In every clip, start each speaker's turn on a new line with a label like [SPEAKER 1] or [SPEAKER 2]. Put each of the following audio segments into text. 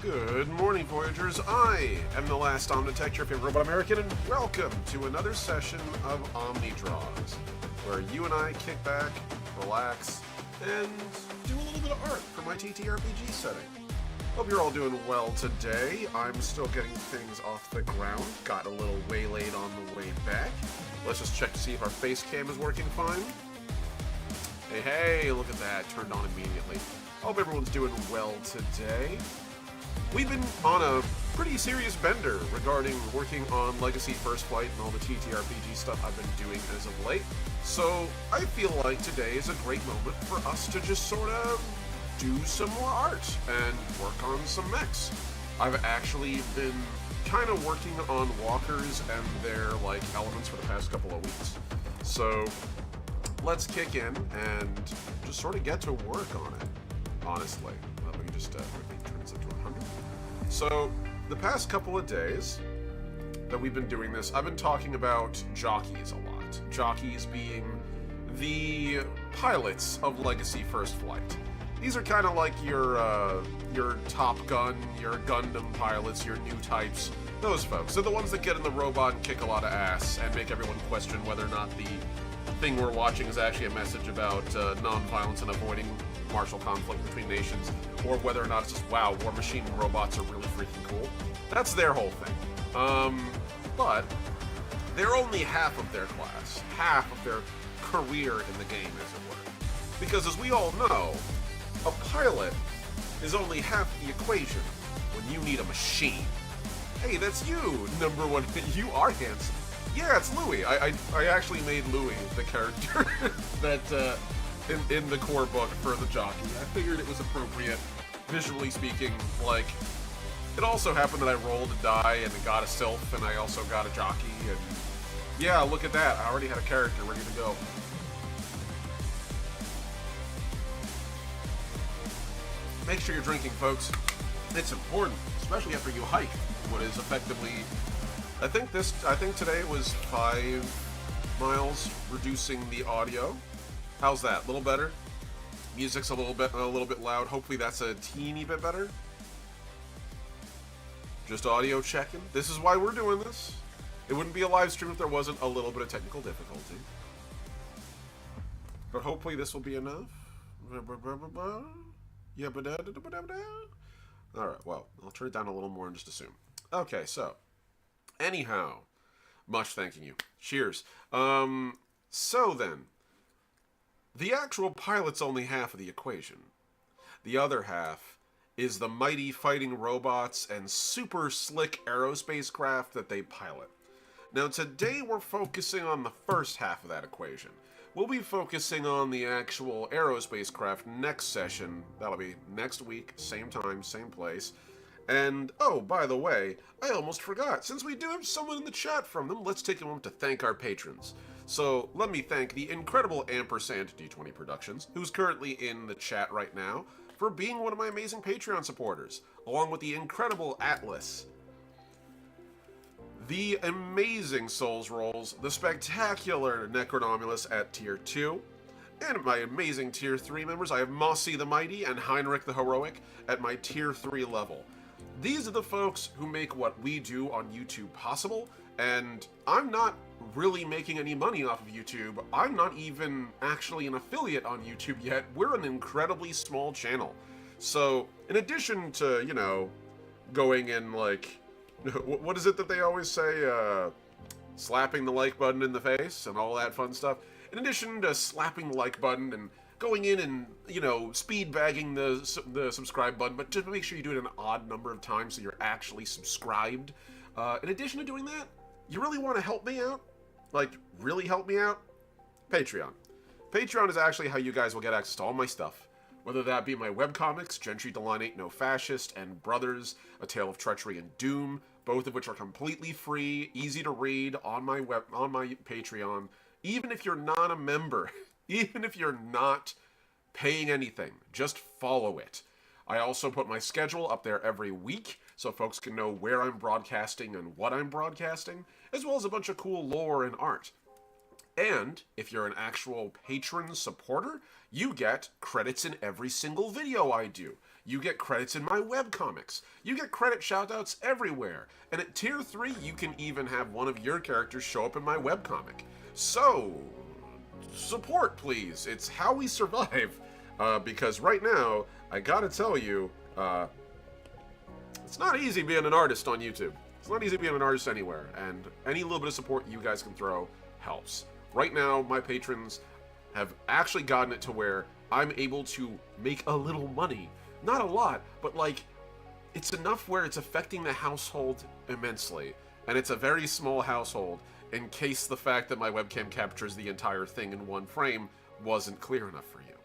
[SPEAKER 1] Good morning, Voyagers. I am the last OMNI, your favorite robot American, and welcome to another session of OMNI Draws, where you and I kick back, relax, and do a little bit of art for my TTRPG setting. Hope you're all doing well today. I'm still getting things off the ground. Got a little waylaid on the way back. Let's just check to see if our face cam is working fine. Hey, look at that. Turned on immediately. Hope everyone's doing well today. We've been on a pretty serious bender regarding working on Legacy First Flight and all the TTRPG stuff I've been doing as of late. So I feel like today is a great moment for us to just sort of do some more art and work on some mechs. I've actually been kind of working on walkers and their elements for the past couple of weeks. So let's kick in and just sort of get to work on it, honestly. Let me just quickly turn this up to 100. So the past couple of days that we've been doing this, I've been talking about jockeys a lot. Jockeys being the pilots of Legacy First Flight. These are kind of like your Top Gun, your Gundam pilots, your new types. Those folks. They're the ones that get in the robot and kick a lot of ass and make everyone question whether or not the thing we're watching is actually a message about non-violence and avoiding martial conflict between nations, or whether or not it's just, wow, War Machine robots are really freaking cool. That's their whole thing. But they're only half of their class, half of their career in the game, as it were. Because as we all know, a pilot is only half the equation when you need a machine. Hey, that's you, number one. You are handsome. Yeah, it's Louis. I actually made Louis the character that in the core book for the jockey. I figured it was appropriate, visually speaking. It also happened that I rolled a die and got a sylph, and I also got a jockey, and yeah, look at that. I already had a character ready to go. Make sure you're drinking, folks. It's important, especially after you hike what is effectively, I think today was 5 miles, reducing the audio. How's that? A little better? Music's a little bit loud. Hopefully that's a teeny bit better. Just audio checking. This is why we're doing this. It wouldn't be a live stream if there wasn't a little bit of technical difficulty. But hopefully this will be enough. Alright, well, I'll turn it down a little more and just assume. Okay, so, anyhow, much thanking you. Cheers. So then, the actual pilot's only half of the equation. The other half is the mighty fighting robots and super slick aerospace craft that they pilot. Now today we're focusing on the first half of that equation. We'll be focusing on the actual aerospace craft next session. That'll be next week, same time, same place. And, oh, by the way, I almost forgot. Since we do have someone in the chat from them, let's take a moment to thank our patrons. So, let me thank the incredible Ampersand D20 Productions, who's currently in the chat right now, for being one of my amazing Patreon supporters, along with the incredible Atlas, the amazing Souls Rolls, the spectacular Necronomulus at Tier 2, and my amazing Tier 3 members. I have Mossy the Mighty and Heinrich the Heroic at my Tier 3 level. These are the folks who make what we do on YouTube possible, and I'm not really making any money off of YouTube. I'm not even actually an affiliate on YouTube yet. We're an incredibly small channel. So, in addition to, you know, going in what is it that they always say? Slapping the like button in the face and all that fun stuff. In addition to slapping the like button and going in and, you know, speed bagging the subscribe button, but just make sure you do it an odd number of times so you're actually subscribed. In addition to doing that, you really want to help me out? Really help me out? Patreon. Patreon is actually how you guys will get access to all my stuff. Whether that be my webcomics, Gentry the Line Ain't No Fascist, and Brothers, A Tale of Treachery and Doom, both of which are completely free, easy to read on my Patreon. Even if you're not a member, even if you're not paying anything, just follow it. I also put my schedule up there every week, so folks can know where I'm broadcasting and what I'm broadcasting, as well as a bunch of cool lore and art. And if you're an actual patron supporter, you get credits in every single video I do. You get credits in my webcomics. You get credit shoutouts everywhere. And at tier 3, you can even have one of your characters show up in my webcomic. So, support, please. It's how we survive. Because right now, I gotta tell you, it's not easy being an artist on YouTube. It's not easy being an artist anywhere, and any little bit of support you guys can throw helps. Right now, my patrons have actually gotten it to where I'm able to make a little money. Not a lot, but like, it's enough where it's affecting the household immensely. And it's a very small household, in case the fact that my webcam captures the entire thing in one frame wasn't clear enough for you.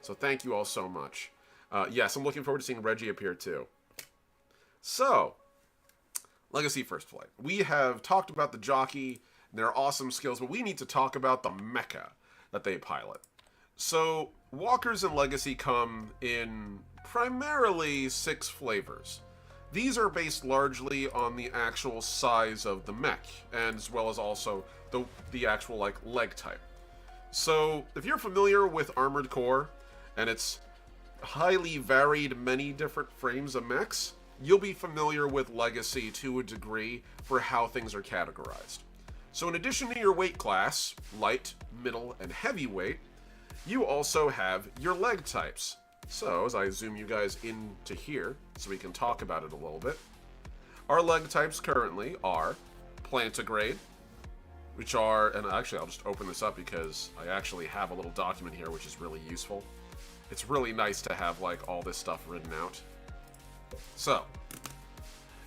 [SPEAKER 1] So thank you all so much. Yes, I'm looking forward to seeing Reggie appear too. So, Legacy First Flight. We have talked about the jockey and their awesome skills, but we need to talk about the mecha that they pilot. So, walkers in Legacy come in primarily 6 flavors. These are based largely on the actual size of the mech, and as well as also the actual like leg type. So, if you're familiar with Armored Core, and its highly varied many different frames of mechs, you'll be familiar with Legacy to a degree for how things are categorized. So in addition to your weight class, light, middle, and heavyweight, you also have your leg types. So as I zoom you guys into here, so we can talk about it a little bit, our leg types currently are plantigrade, which are, and actually I'll just open this up because I actually have a little document here which is really useful. It's really nice to have like all this stuff written out. So,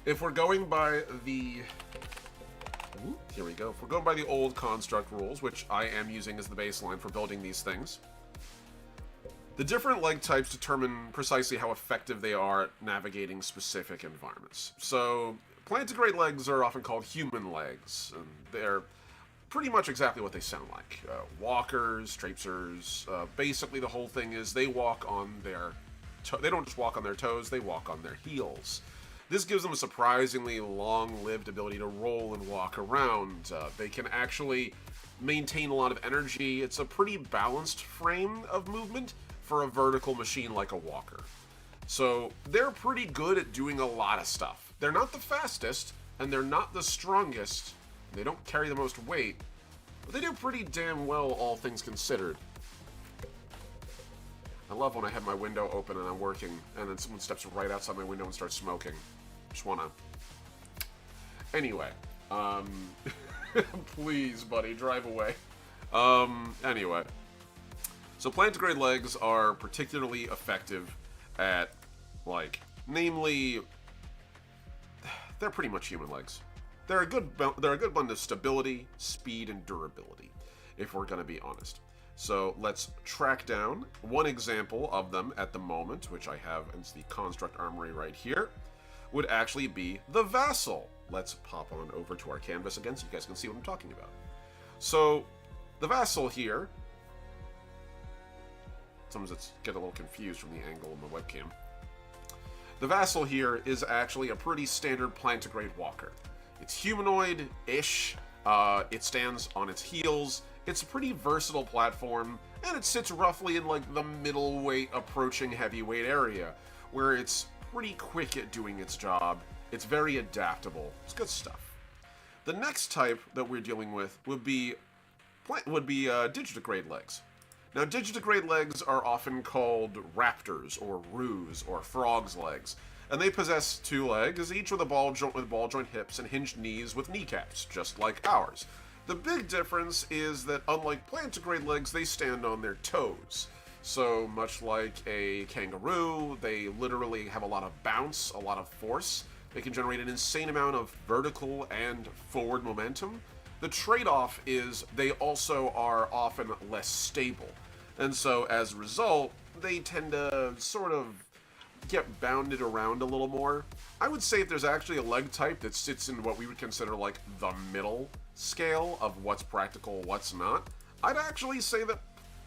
[SPEAKER 1] if we're going by the, here we go, if we're going by the old construct rules, which I am using as the baseline for building these things, the different leg types determine precisely how effective they are at navigating specific environments. So, plantigrade legs are often called human legs, and they're pretty much exactly what they sound like. Walkers, traipsers, basically the whole thing is they walk on their they don't just walk on their toes, they walk on their heels. This gives them a surprisingly long-lived ability to roll and walk around. They can actually maintain a lot of energy. It's a pretty balanced frame of movement for a vertical machine like a walker. So they're pretty good at doing a lot of stuff. They're not the fastest, and they're not the strongest. They don't carry the most weight, but they do pretty damn well, all things considered. I love when I have my window open and I'm working, and then someone steps right outside my window and starts smoking. Just wanna... Anyway, please, buddy, drive away. Anyway. So plantigrade legs are particularly effective at, like, namely, they're pretty much human legs. They're a good blend of stability, speed, and durability, if we're gonna be honest. So let's track down one example of them at the moment, which I have as the Construct Armory right here, would actually be the Vassal. Let's pop on over to our canvas again so you guys can see what I'm talking about. So the Vassal here, sometimes it's get a little confused from the angle of the webcam. The Vassal here is actually a pretty standard plantigrade walker. It's humanoid-ish, it stands on its heels. It's a pretty versatile platform, and it sits roughly in like the middleweight approaching heavyweight area, where it's pretty quick at doing its job. It's very adaptable. It's good stuff. The next type that we're dealing with would be digitigrade legs. Now, digitigrade legs are often called raptors, or roos, or frog's legs, and they possess 2 legs, each with a ball joint hips and hinged knees with kneecaps, just like ours. The big difference is that unlike plantigrade legs, they stand on their toes. So much like a kangaroo, they literally have a lot of bounce, a lot of force. They can generate an insane amount of vertical and forward momentum. The trade-off is they also are often less stable. And so as a result, they tend to sort of get bounded around a little more. I would say if there's actually a leg type that sits in what we would consider like the middle scale of what's practical, what's not, I'd actually say that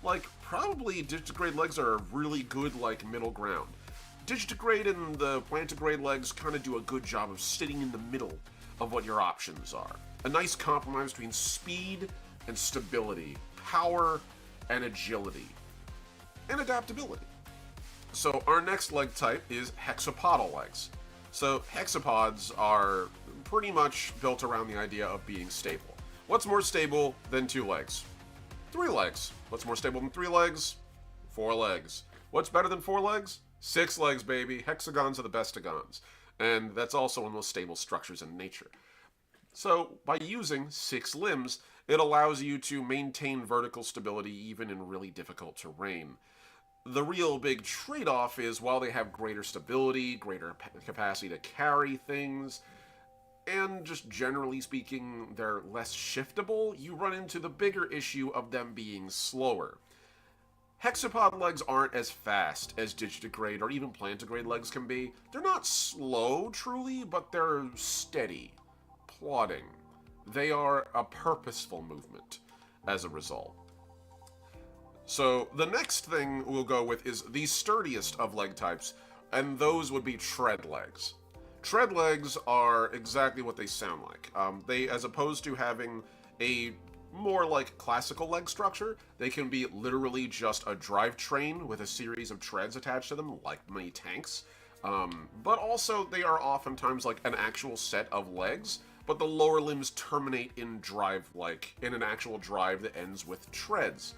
[SPEAKER 1] like probably digitigrade legs are a really good like middle ground. Digitigrade and the plantigrade legs kind of do a good job of sitting in the middle of what your options are. A nice compromise between speed and stability, power and agility, and adaptability. So our next leg type is hexapodal legs. So hexapods are pretty much built around the idea of being stable. What's more stable than 2 legs? 3 legs. What's more stable than 3 legs? 4 legs. What's better than 4 legs? 6 legs, baby. Hexagons are the bestagons. And that's also one of the most stable structures in nature. So by using 6 limbs, it allows you to maintain vertical stability even in really difficult terrain. The real big trade-off is while they have greater stability, greater capacity to carry things, and just generally speaking, they're less shiftable, you run into the bigger issue of them being slower. Hexapod legs aren't as fast as digitigrade or even plantigrade legs can be. They're not slow, truly, but they're steady, plodding. They are a purposeful movement as a result. So the next thing we'll go with is the sturdiest of leg types, and those would be tread legs. Tread legs are exactly what they sound like. They, as opposed to having a more like classical leg structure, they can be literally just a drivetrain with a series of treads attached to them, like many tanks. But also they are oftentimes like an actual set of legs, but the lower limbs terminate in in an actual drive that ends with treads.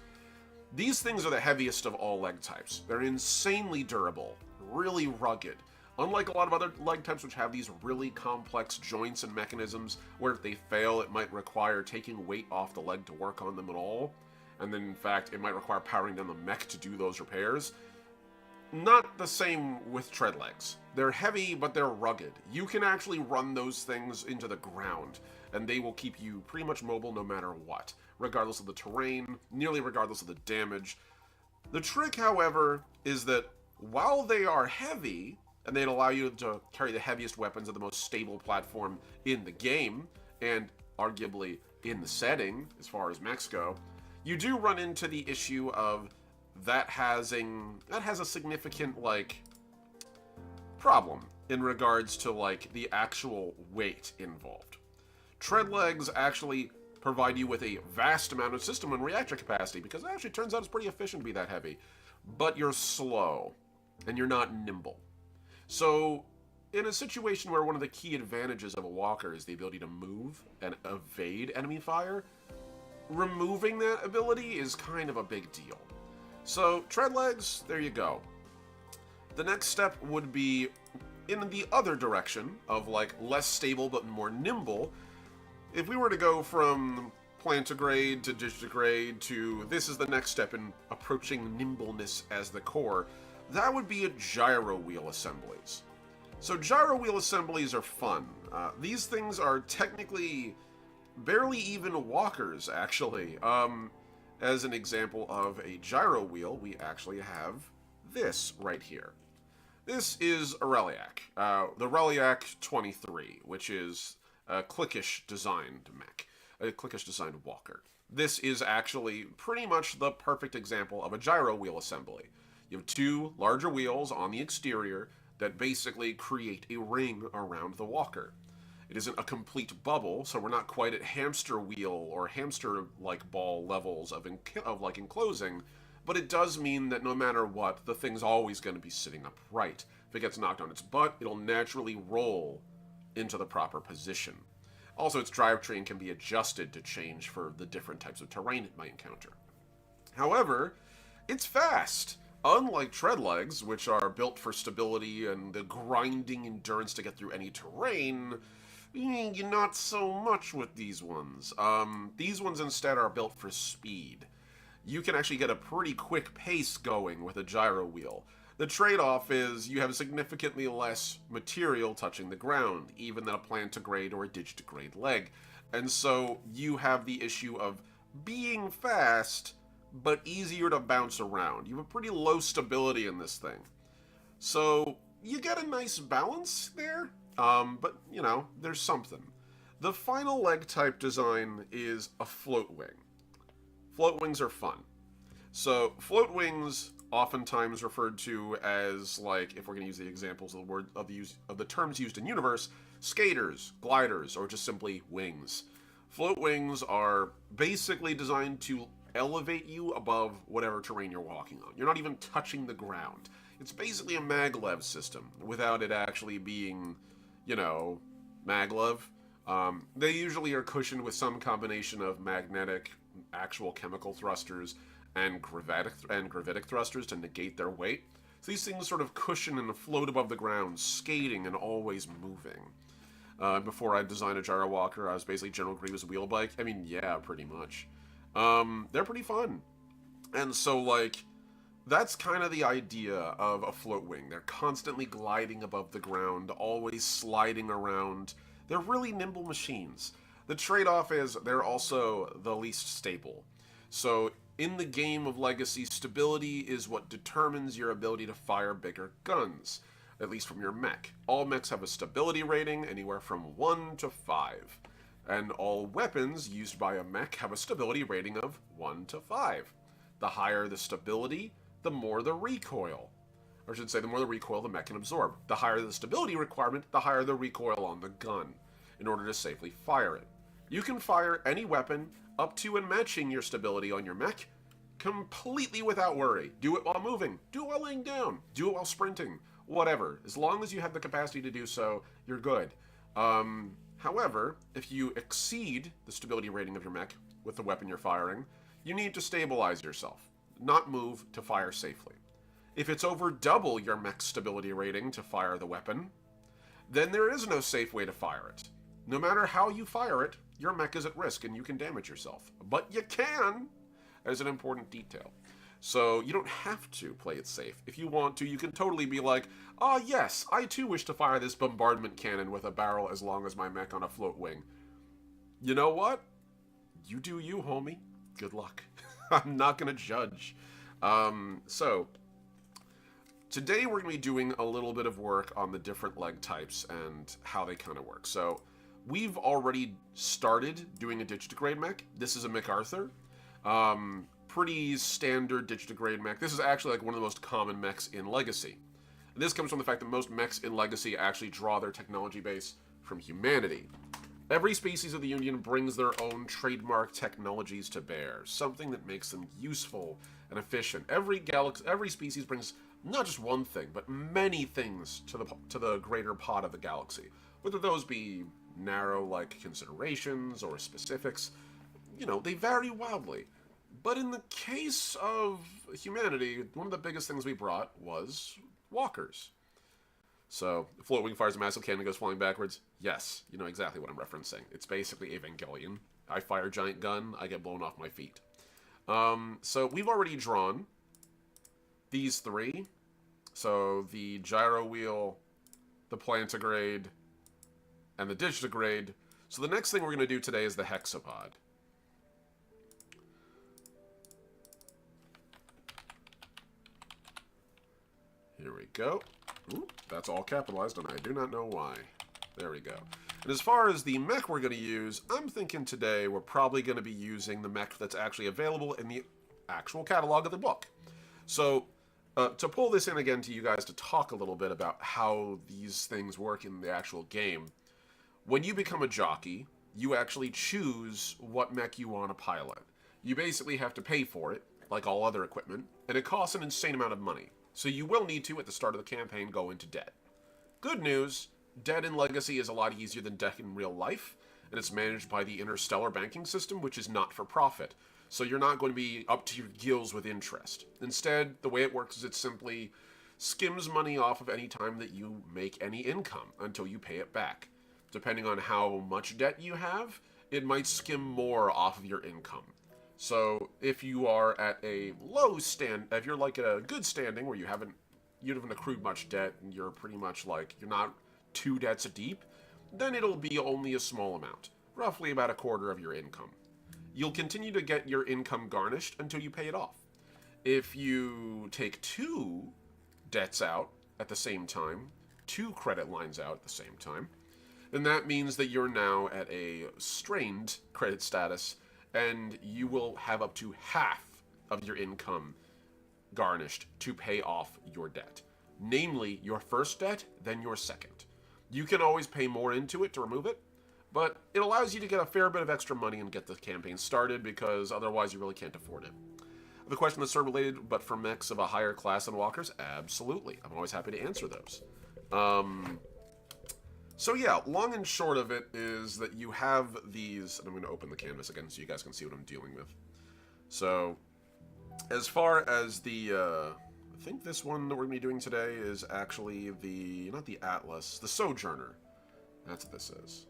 [SPEAKER 1] These things are the heaviest of all leg types. They're insanely durable, really rugged. Unlike a lot of other leg types which have these really complex joints and mechanisms where if they fail it might require taking weight off the leg to work on them at all, and then in fact it might require powering down the mech to do those repairs. Not the same with tread legs. They're heavy, but they're rugged. You can actually run those things into the ground, and they will keep you pretty much mobile no matter what, regardless of the terrain, nearly regardless of the damage. The trick, however, is that while they are heavy, and they'd allow you to carry the heaviest weapons of the most stable platform in the game, and arguably in the setting, as far as mechs go, you do run into the issue of that has a significant, problem in regards to, the actual weight involved. Tread legs actually provide you with a vast amount of system and reactor capacity, because it actually turns out it's pretty efficient to be that heavy. But you're slow, and you're not nimble. So, in a situation where one of the key advantages of a walker is the ability to move and evade enemy fire, removing that ability is kind of a big deal. So, tread legs, there you go. The next step would be in the other direction of, less stable but more nimble. If we were to go from plantigrade to digitigrade to this is the next step in approaching nimbleness as the core, that would be gyro wheel assemblies. So gyro wheel assemblies are fun. These things are technically barely even walkers, actually. As an example of a gyro wheel, we actually have this right here. This is a Reliac, the Reliac 23, which is a cliquish designed mech, a cliquish designed walker. This is actually pretty much the perfect example of a gyro wheel assembly. You have 2 larger wheels on the exterior that basically create a ring around the walker. It isn't a complete bubble, so we're not quite at hamster wheel or hamster-like ball levels of enclosing, but it does mean that no matter what, the thing's always going to be sitting upright. If it gets knocked on its butt, it'll naturally roll into the proper position. Also, its drivetrain can be adjusted to change for the different types of terrain it might encounter. However, it's fast. Unlike tread legs, which are built for stability and the grinding endurance to get through any terrain, not so much with these ones. These ones instead are built for speed. You can actually get a pretty quick pace going with a gyro wheel. The trade-off is you have significantly less material touching the ground, even than a plantigrade or a digitigrade leg. And so you have the issue of being fast, but easier to bounce around. You have a pretty low stability in this thing. So you get a nice balance there, but, there's something. The final leg type design is a float wing. Float wings are fun. So float wings, oftentimes referred to as, if we're going to use the examples of the terms used in universe, skaters, gliders, or just simply wings. Float wings are basically designed to elevate you above whatever terrain you're walking on. You're not even touching the ground. It's basically a maglev system without it actually being, you know, maglev. They usually are cushioned with some combination of magnetic, actual chemical thrusters and gravitic thrusters to negate their weight. So these things sort of cushion and float above the ground, skating and always moving. Before I designed a gyro walker, I was basically General Grievous wheel bike. I mean, yeah, pretty much. They're pretty fun. And so, like, that's kind of the idea of a float wing. They're constantly gliding above the ground, always sliding around. They're really nimble machines. The trade-off is they're also the least stable. So in the game of Legacy, stability is what determines your ability to fire bigger guns, at least from your mech. All mechs have a stability rating anywhere from 1 to 5. And all weapons used by a mech have a stability rating of 1 to 5. The higher the stability, the more the recoil. Or I should say, the more the recoil the mech can absorb. The higher the stability requirement, the higher the recoil on the gun, in order to safely fire it. You can fire any weapon up to and matching your stability on your mech completely without worry. Do it while moving, do it while laying down, do it while sprinting, whatever. As long as you have the capacity to do so, you're good. However, if you exceed the stability rating of your mech with the weapon you're firing, you need to stabilize yourself, not move to fire safely. If it's over double your mech's stability rating to fire the weapon, then there is no safe way to fire it. No matter how you fire it, your mech is at risk and you can damage yourself. But you can, as an important detail. So you don't have to play it safe. If you want to, you can totally be like, ah, yes, I too wish to fire this bombardment cannon with a barrel as long as my mech on a float wing. You know what? You do you, homie. Good luck. I'm not going to judge. So, today we're going to be doing a little bit of work on the different leg types and how they kind of work. So, we've already started doing a digitigrade mech. This is a MacArthur. Pretty standard digitigrade mech. This is actually like one of the most common mechs in Legacy. And this comes from the fact that most mechs in Legacy actually draw their technology base from humanity. Every species of the Union brings their own trademark technologies to bear, something that makes them useful and efficient. Every species brings not just one thing, but many things to the greater pot of the galaxy. Whether those be narrow, like, considerations or specifics, you know, they vary wildly. But in the case of humanity, one of the biggest things we brought was walkers. So, the float wing fires a massive cannon and goes flying backwards. Yes, you know exactly what I'm referencing. It's basically Evangelion. I fire a giant gun, I get blown off my feet. So, we've already drawn these three. So, the gyro wheel, the plantigrade, and the digitigrade. So, the next thing we're going to do today is the hexapod. Here we go. Ooh, that's all capitalized, and I do not know why. There we go. And as far as the mech we're going to use, I'm thinking today we're probably going to be using the mech that's actually available in the actual catalog of the book. So, to pull this in again to you guys to talk a little bit about how these things work in the actual game, when you become a jockey, you actually choose what mech you want to pilot. You basically have to pay for it, like all other equipment, and it costs an insane amount of money. So you will need to, at the start of the campaign, go into debt. Good news, debt in Legacy is a lot easier than debt in real life, and it's managed by the Interstellar banking system, which is not for profit. So you're not going to be up to your gills with interest. Instead, the way it works is it simply skims money off of any time that you make any income until you pay it back. Depending on how much debt you have, it might skim more off of your income. So if you are at a low stand, if you're like at a good standing where you haven't accrued much debt and you're pretty much like, you're not 2 debts deep, then it'll be only a small amount, roughly about a quarter of your income. You'll continue to get your income garnished until you pay it off. If you take 2 debts out at the same time, 2 credit lines out at the same time, then that means that you're now at a strained credit status, and you will have up to half of your income garnished to pay off your debt. Namely, your first debt, then your second. You can always pay more into it to remove it, but it allows you to get a fair bit of extra money and get the campaign started, because otherwise you really can't afford it. The question that's sort of related, but for mechs of a higher class than walkers? Absolutely. I'm always happy to answer those. So yeah, long and short of it is that you have these, and I'm going to open the canvas again so you guys can see what I'm dealing with. So, as far as the, I think this one that we're going to be doing today is actually the, not the Atlas, the Sojourner. That's what this is.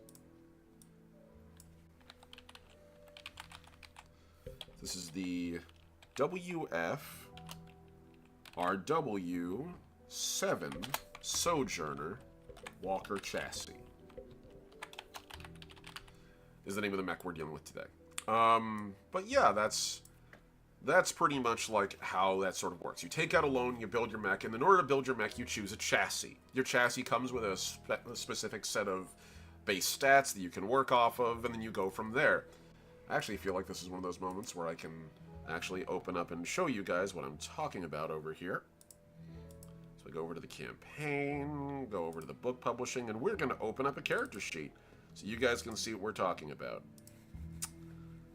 [SPEAKER 1] This is the WF-RW7 Sojourner Walker Chassis. Is the name of the mech we're dealing with today. But yeah, that's pretty much like how that sort of works. You take out a loan, you build your mech, and in order to build your mech, you choose a chassis. Your chassis comes with a specific set of base stats that you can work off of, and then you go from there. I actually feel like this is one of those moments where I can actually open up and show you guys what I'm talking about over here. So I go over to the campaign, go over to the book publishing, and we're going to open up a character sheet so you guys can see what we're talking about.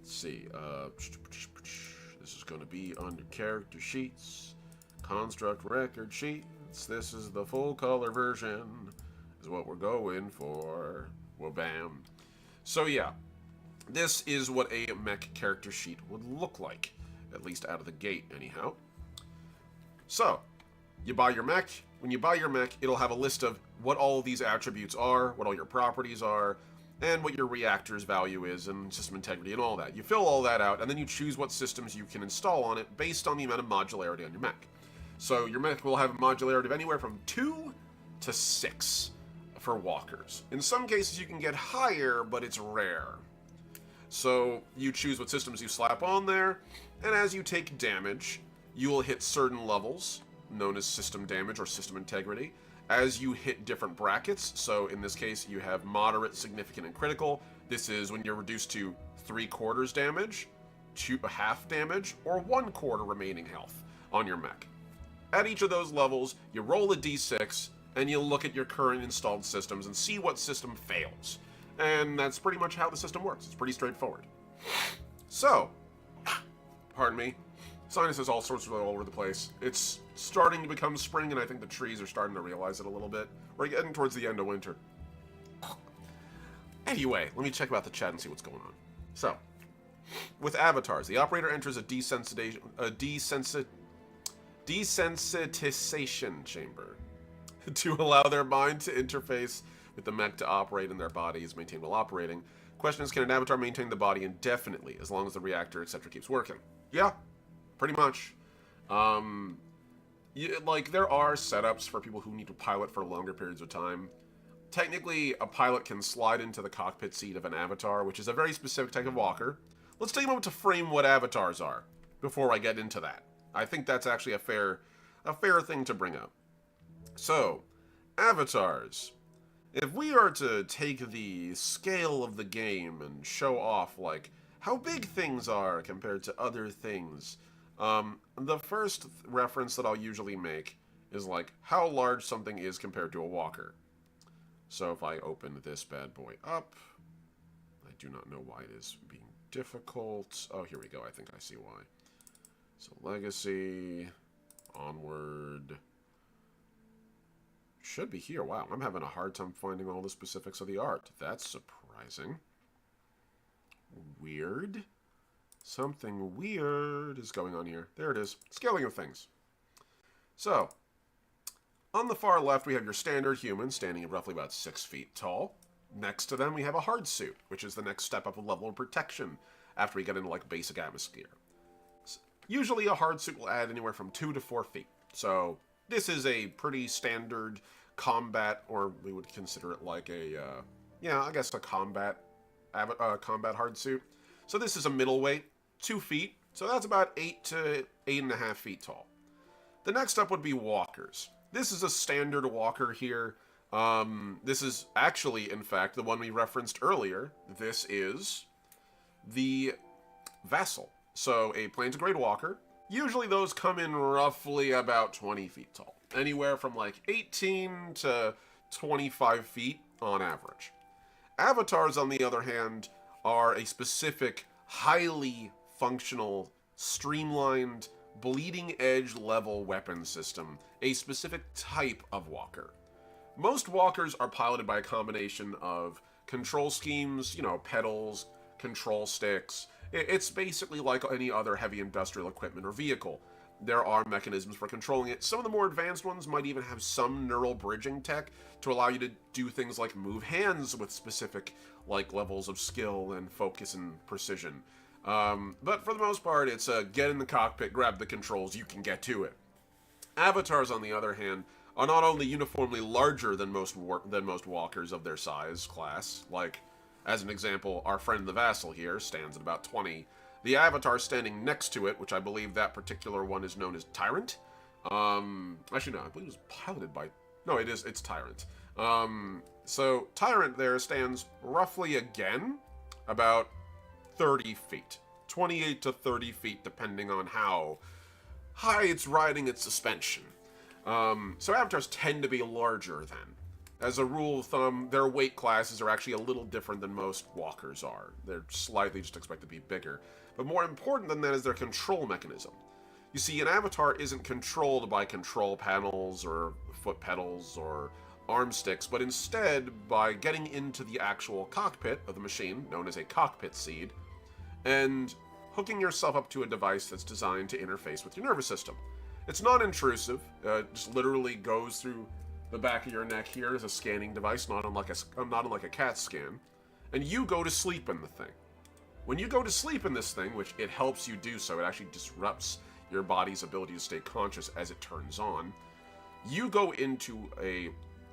[SPEAKER 1] Let's see. This is going to be under character sheets, construct record sheets. This is the full color version, is what we're going for. Well, bam. So yeah, this is what a mech character sheet would look like, at least out of the gate anyhow. So, you buy your mech. When you buy your mech, it'll have a list of what all of these attributes are, what all your properties are, and what your reactor's value is, and system integrity, and all that. You fill all that out, and then you choose what systems you can install on it based on the amount of modularity on your mech. So your mech will have a modularity of anywhere from 2 to 6 for walkers. In some cases you can get higher, but it's rare. So you choose what systems you slap on there, and as you take damage, you will hit certain levels, known as system damage or system integrity, as you hit different brackets. So in this case, you have moderate, significant, and critical. This is when you're reduced to 3/4 damage, half damage, or 1/4 remaining health on your mech. At each of those levels, you roll a d6, and you look at your current installed systems and see what system fails. And that's pretty much how the system works. It's pretty straightforward. So, pardon me, sinuses all sorts of all over the place. It's starting to become spring, and I think the trees are starting to realize it a little bit. We're getting towards the end of winter. Anyway, let me check about the chat and see what's going on. So, with avatars, the operator enters a desensitization chamber to allow their mind to interface with the mech to operate in their bodies, maintain while operating. Question is, can an avatar maintain the body indefinitely as long as the reactor, etc. keeps working? Yeah, pretty much. Like, there are setups for people who need to pilot for longer periods of time. Technically, a pilot can slide into the cockpit seat of an avatar, which is a very specific type of walker. Let's take a moment to frame what avatars are before I get into that. I think that's actually a fair thing to bring up. So, avatars. If we are to take the scale of the game and show off, like, how big things are compared to other things, the first reference that I'll usually make is, like, how large something is compared to a walker. So if I open this bad boy up, I do not know why it is being difficult. Oh, here we go. I think I see why. So legacy, onward. Should be here. Wow, I'm having a hard time finding all the specifics of the art. That's surprising. Weird. Something weird is going on here. There it is. Scaling of things. So, on the far left, we have your standard human, standing at roughly about 6 feet tall. Next to them, we have a hard suit, which is the next step up a level of protection after we get into, like, basic atmosphere. Usually, a hard suit will add anywhere from 2 to 4 feet. So, this is a pretty standard combat, or we would consider it like a, I guess a combat hard suit. So this is a middleweight, 2 feet, so that's about 8 to 8.5 feet tall. The next up would be walkers. This is a standard walker here. This is actually, in fact, the one we referenced earlier. This is the Vassal. So a Plantigrade walker. Usually those come in roughly about 20 feet tall. Anywhere from like 18 to 25 feet on average. Avatars, on the other hand, are a specific, highly functional streamlined, bleeding-edge level weapon system, a specific type of walker. Most walkers are piloted by a combination of control schemes, pedals, control sticks. It's basically like any other heavy industrial equipment or vehicle. There are mechanisms for controlling it. Some of the more advanced ones might even have some neural bridging tech to allow you to do things like move hands with specific levels of skill and focus and precision. But for the most part, it's get in the cockpit, grab the controls, you can get to it. Avatars, on the other hand, are not only uniformly larger than most walkers of their size class, like, as an example, our friend the Vassal here stands at about 20. The avatar standing next to it, which I believe that particular one is known as Tyrant. Actually, no, I believe it was piloted by... No, it's Tyrant. So Tyrant there stands roughly, again, about 30 feet. 28 to 30 feet, depending on how high it's riding its suspension. So avatars tend to be larger then. As a rule of thumb, their weight classes are actually a little different than most walkers are. They're slightly just expected to be bigger. But more important than that is their control mechanism. You see, an avatar isn't controlled by control panels or foot pedals or arm sticks, but instead by getting into the actual cockpit of the machine, known as a cockpit seed, and hooking yourself up to a device that's designed to interface with your nervous system. It's non-intrusive, just literally goes through the back of your neck here as a scanning device, not unlike a CAT scan, and you go to sleep in the thing. When you go to sleep in this thing, which it helps you do so, it actually disrupts your body's ability to stay conscious as it turns on, you go into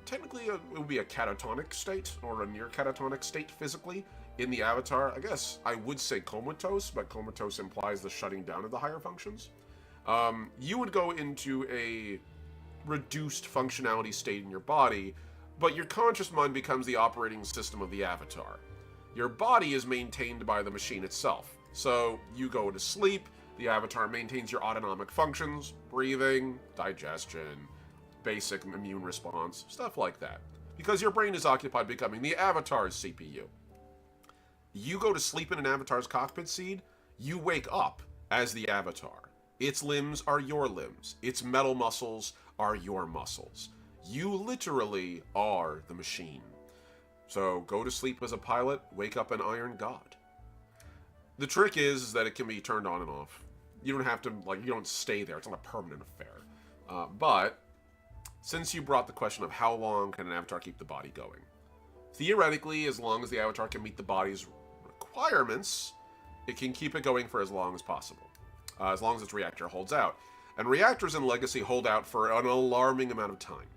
[SPEAKER 1] technically it would be a catatonic state, or a near catatonic state physically, in the avatar. I guess I would say comatose, but comatose implies the shutting down of the higher functions. You would go into a reduced functionality state in your body, but your conscious mind becomes the operating system of the avatar. Your body is maintained by the machine itself. So you go to sleep, the avatar maintains your autonomic functions, breathing, digestion, basic immune response, stuff like that. Because your brain is occupied becoming the avatar's CPU. You go to sleep in an avatar's cockpit seed, you wake up as the avatar. Its limbs are your limbs. Its metal muscles are your muscles. You literally are the machine. So go to sleep as a pilot, wake up an Iron God. The trick is that it can be turned on and off. You don't have to, you don't stay there. It's not a permanent affair. But since you brought the question of how long can an avatar keep the body going, theoretically, as long as the avatar can meet the body's requirements, it can keep it going for as long as possible. As long as its reactor holds out. And reactors in Legacy hold out for an alarming amount of time.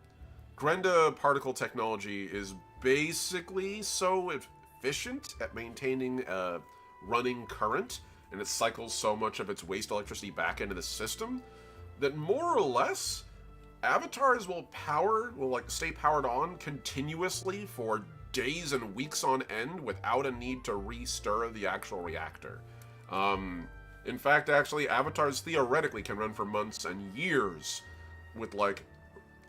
[SPEAKER 1] Grenda particle technology is basically so efficient at maintaining a running current, and it cycles so much of its waste electricity back into the system, that more or less, avatars will stay powered on continuously for days and weeks on end without a need to re-stir the actual reactor. In fact, actually, avatars theoretically can run for months and years with,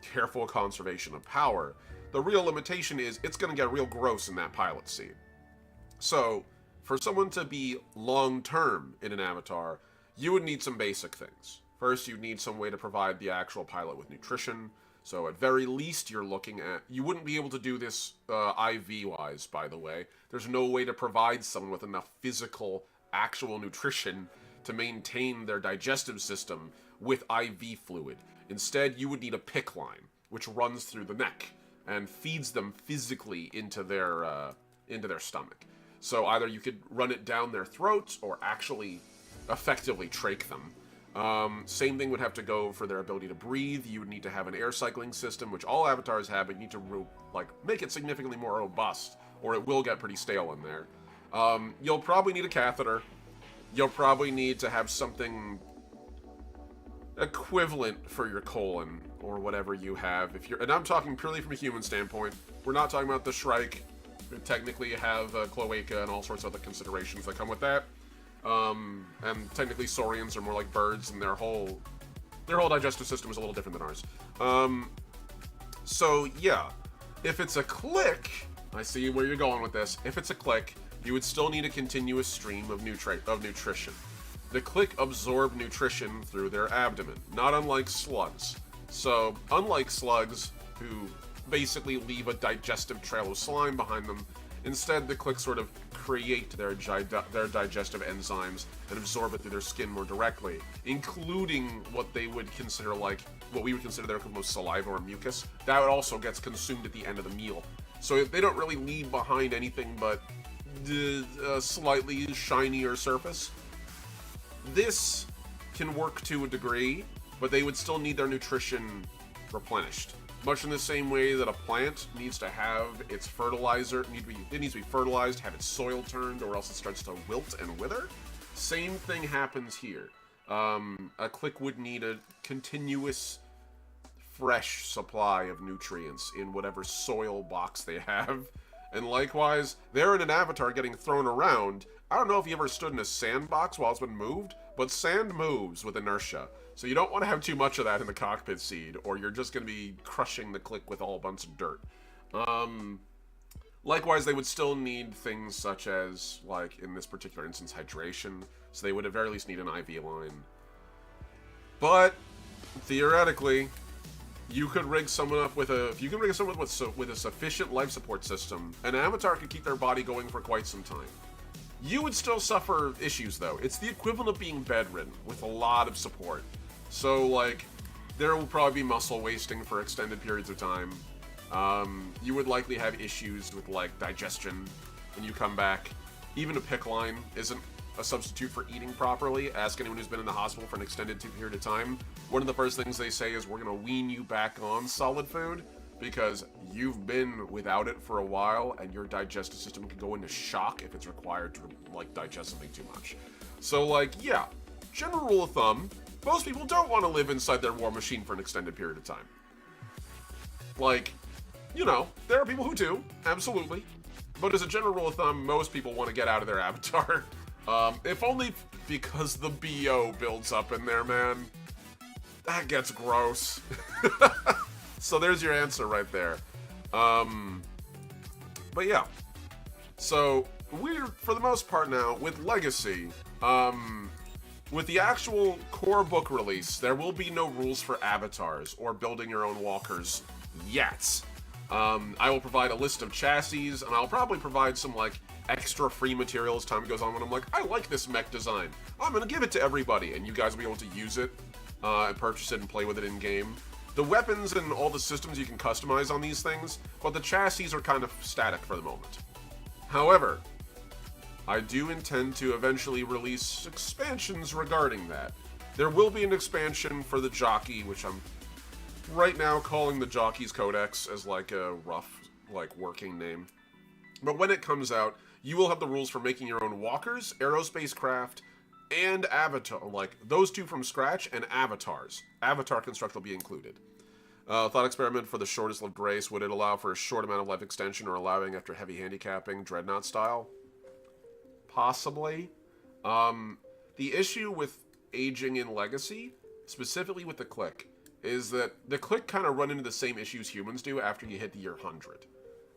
[SPEAKER 1] careful conservation of power. The real limitation is it's going to get real gross in that pilot seat. So, for someone to be long-term in an avatar, you would need some basic things. First, you'd need some way to provide the actual pilot with nutrition. So, at very least, you're looking at... You wouldn't be able to do this IV-wise, by the way. There's no way to provide someone with enough physical, actual nutrition to maintain their digestive system with IV fluid. Instead, you would need a PICC line, which runs through the neck and feeds them physically into their stomach. So either you could run it down their throats or actually effectively trach them. Same thing would have to go for their ability to breathe. You would need to have an air cycling system, which all avatars have, but you need to make it significantly more robust, or it will get pretty stale in there. You'll probably need a catheter. You'll probably need to have something equivalent for your colon or whatever you have. And I'm talking purely from a human standpoint. We're not talking about the Shrike, who technically have cloaca and all sorts of other considerations that come with that. And technically saurians are more like birds, and their whole digestive system is a little different than ours. So yeah, if it's a click, I see where you're going with this. If it's a click, you would still need a continuous stream of nutrition. The click absorb nutrition through their abdomen, not unlike slugs. So, unlike slugs, who basically leave a digestive trail of slime behind them, instead the click sort of create their digestive enzymes and absorb it through their skin more directly, including what they would consider what we would consider their most saliva or mucus. That also gets consumed at the end of the meal. So they don't really leave behind anything but a slightly shinier surface. This can work to a degree, but they would still need their nutrition replenished. Much in the same way that a plant needs to have its fertilizer, it needs to be fertilized, have its soil turned, or else it starts to wilt and wither. Same thing happens here. A click would need a continuous, fresh supply of nutrients in whatever soil box they have. And likewise, they're in an avatar getting thrown around. I don't know if you ever stood in a sandbox while it's been moved, but sand moves with inertia. So you don't want to have too much of that in the cockpit seat, or you're just going to be crushing the click with all a bunch of dirt. Likewise, they would still need things such as, like, in this particular instance, hydration. So they would at very least need an IV line. But, theoretically, you could rig someone up with if you can rig someone with a sufficient life support system, an avatar could keep their body going for quite some time. You would still suffer issues, though. It's the equivalent of being bedridden, with a lot of support. So, like, there will probably be muscle wasting for extended periods of time. You would likely have issues with, like, digestion when you come back. Even a pick line isn't a substitute for eating properly. Ask anyone who's been in the hospital for an extended period of time. One of the first things they say is, we're going to wean you back on solid food, because you've been without it for a while, and your digestive system can go into shock if it's required to, like, digest something too much. So, like, yeah, general rule of thumb, most people don't want to live inside their war machine for an extended period of time. Like, you know, there are people who do, absolutely. But as a general rule of thumb, most people want to get out of their avatar. If only because the BO builds up in there, man. That gets gross. So there's your answer right there. But yeah. So, we're, for the most part now, with Legacy, with the actual core book release, there will be no rules for avatars or building your own walkers yet. I will provide a list of chassis, and I'll probably provide some, like, extra free material as time goes on when I'm like, I like this mech design. I'm gonna give it to everybody, and you guys will be able to use it, and purchase it and play with it in-game. The weapons and all the systems you can customize on these things, but the chassis are kind of static for the moment. However, I do intend to eventually release expansions regarding that. There will be an expansion for the Jockey, which I'm right now calling the Jockey's Codex as like a rough, like, working name. But when it comes out, you will have the rules for making your own walkers, aerospace craft, and avatar, like, those two from scratch, and avatars. Avatar construct will be included. Thought experiment for the shortest lived race. Would it allow for a short amount of life extension or allowing after heavy handicapping, Dreadnought style? Possibly. The issue with aging in Legacy, specifically with the click, is that the click kind of run into the same issues humans do after you hit the year 100.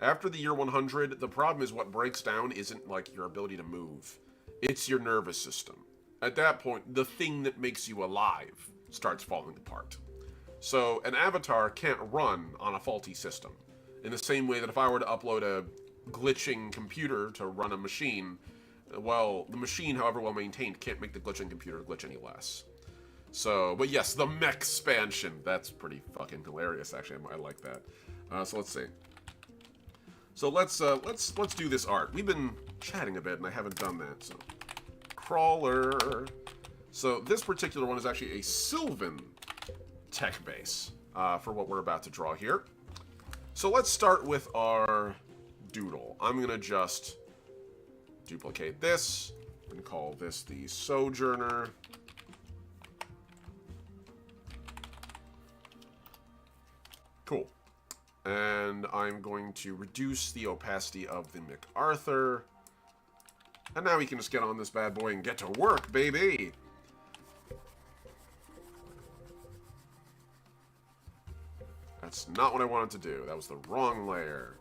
[SPEAKER 1] After the year 100, the problem is what breaks down isn't, like, your ability to move. It's your nervous system. At that point, the thing that makes you alive starts falling apart. So an avatar can't run on a faulty system. In the same way that if I were to upload a glitching computer to run a machine, well, the machine, however well maintained, can't make the glitching computer glitch any less. So, but yes, the mech expansion. That's pretty fucking hilarious, actually. I like that. So let's see. So let's do this art. We've been chatting a bit, and I haven't done that. So, crawler. So this particular one is actually a Sylvan tech base for what we're about to draw here. So let's start with our doodle. I'm gonna just duplicate this and call this the Sojourner. Cool. And I'm going to reduce the opacity of the MacArthur. And now we can just get on this bad boy and get to work, baby! That's not what I wanted to do. That was the wrong layer.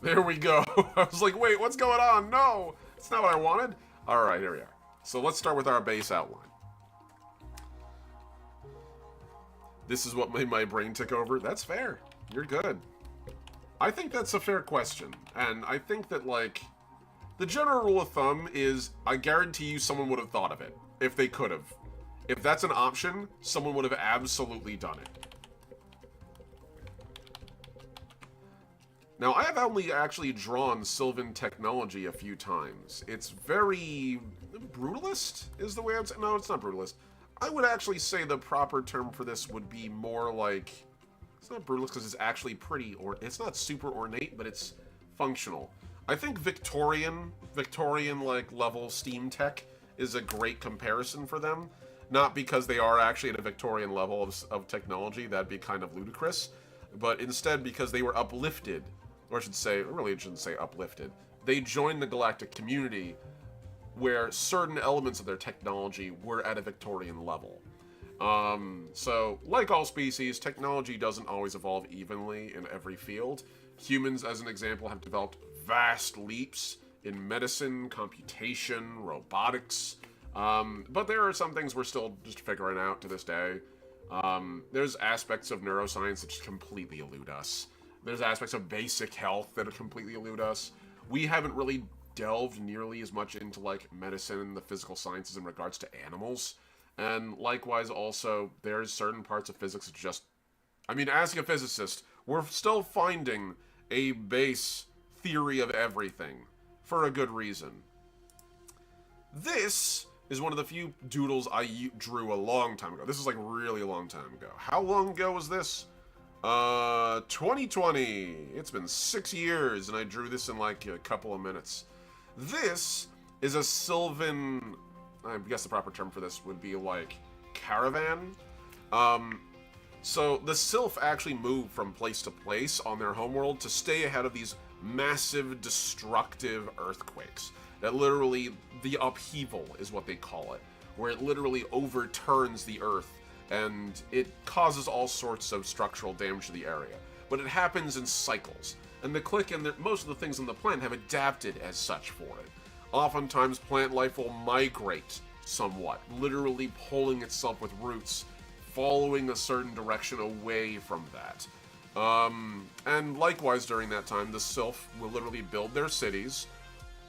[SPEAKER 1] There we go. I was like, wait, what's going on? No! It's not what I wanted. Alright, here we are. So let's start with our base outline. This is what made my brain tick over. That's fair. You're good. I think that's a fair question. And I think that, like, the general rule of thumb is I guarantee you someone would have thought of it. If they could have. If that's an option, someone would have absolutely done it. Now, I have only actually drawn Sylvan technology a few times. It's very... brutalist is the way I would say. No, it's not brutalist. I would actually say the proper term for this would be more like... It's not brutalist because it's actually pretty... or it's not super ornate, but it's functional. I think Victorian, like, level Steam tech is a great comparison for them. Not because they are actually at a Victorian level of technology, that'd be kind of ludicrous, but instead because they were uplifted. Or I should say, really I shouldn't say uplifted. They joined the galactic community where certain elements of their technology were at a Victorian level. So, like all species, technology doesn't always evolve evenly in every field. Humans, as an example, have developed vast leaps in medicine, computation, robotics. But there are some things we're still just figuring out to this day. There's aspects of neuroscience that just completely elude us. There's aspects of basic health that completely elude us. We haven't really delved nearly as much into, like, medicine and the physical sciences in regards to animals. And likewise, also, there's certain parts of physics that just... I mean, as a physicist, we're still finding a base theory of everything for a good reason. This is one of the few doodles I drew a long time ago. This is, like, really a long time ago. How long ago was this? 2020. It's been 6 years, and I drew this in, like, a couple of minutes. This is a Sylvan... I guess the proper term for this would be, like, caravan. So the Sylph actually move from place to place on their homeworld to stay ahead of these massive, destructive earthquakes. That literally, the upheaval is what they call it, where it literally overturns the earth, and it causes all sorts of structural damage to the area. But it happens in cycles, and the clique and most of the things on the planet have adapted as such for it. Oftentimes, plant life will migrate somewhat, literally pulling itself with roots, following a certain direction away from that. And likewise, during that time, the Sylph will literally build their cities,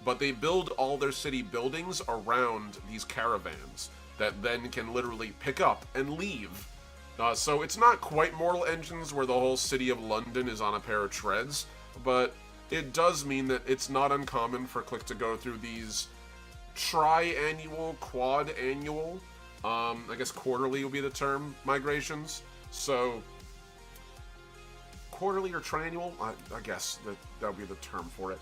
[SPEAKER 1] but they build all their city buildings around these caravans that then can literally pick up and leave. So it's not quite Mortal Engines where the whole city of London is on a pair of treads, but it does mean that it's not uncommon for Click to go through these tri-annual, quad-annual, I guess quarterly would be the term, migrations. So, quarterly or triannual? I guess that would be the term for it.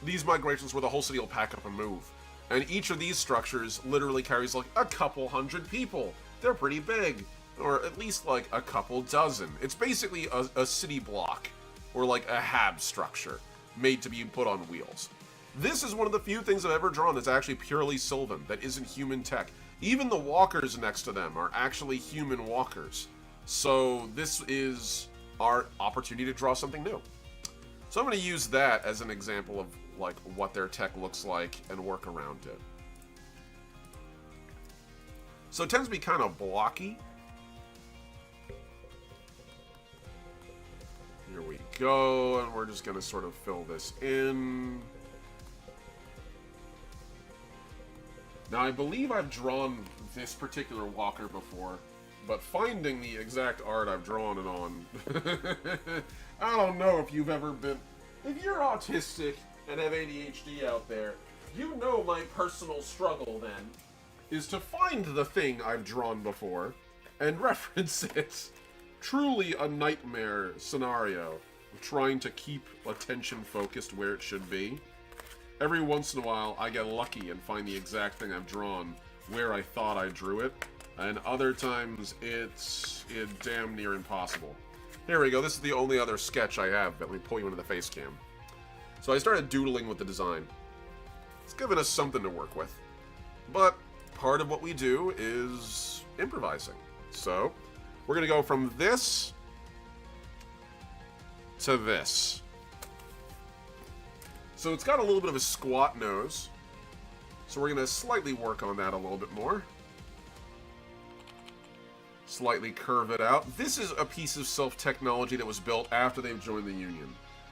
[SPEAKER 1] These migrations where the whole city will pack up and move. And each of these structures literally carries like a couple hundred people. They're pretty big. Or at least like a couple dozen. It's basically a city block. Or like a hab structure made to be put on wheels. This is one of the few things I've ever drawn that's actually purely Sylvan, that isn't human tech. Even the walkers next to them are actually human walkers. So this is our opportunity to draw something new. So I'm going to use that as an example of like what their tech looks like and work around it. So it tends to be kind of blocky. Here we go, and we're just going to sort of fill this in. Now, I believe I've drawn this particular walker before, but finding the exact art I've drawn it on, I don't know if you've ever been... If you're autistic and have ADHD out there, you know my personal struggle, then, is to find the thing I've drawn before and reference it. Truly a nightmare scenario of trying to keep attention focused where it should be. Every once in a while, I get lucky and find the exact thing I've drawn where I thought I drew it, and other times it's damn near impossible. Here we go, this is the only other sketch I have. Let me pull you into the face cam. So I started doodling with the design. It's given us something to work with. But part of what we do is improvising. So we're going to go from this to this. So it's got a little bit of a squat nose. So we're going to slightly work on that a little bit more. slightly curve it out. This is a piece of Sylph technology that was built after they've joined the Union.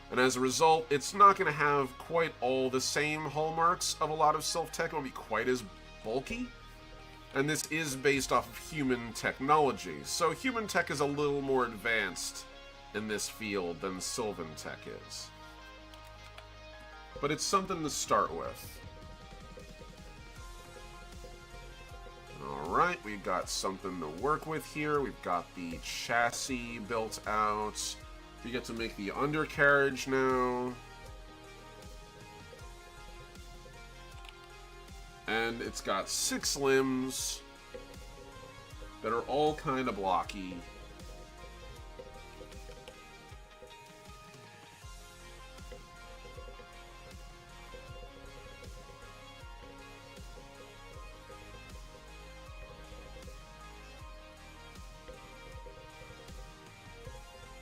[SPEAKER 1] And as a result, it's not going to have quite all the same hallmarks of a lot of Sylph tech. It won't be quite as bulky. And this is based off of human technology. So human tech is a little more advanced in this field than Sylvan tech is. But it's something to start with. Alright, we've got something to work with here. We've got the chassis built out. We get to make the undercarriage now. And it's got 6 limbs that are all kind of blocky.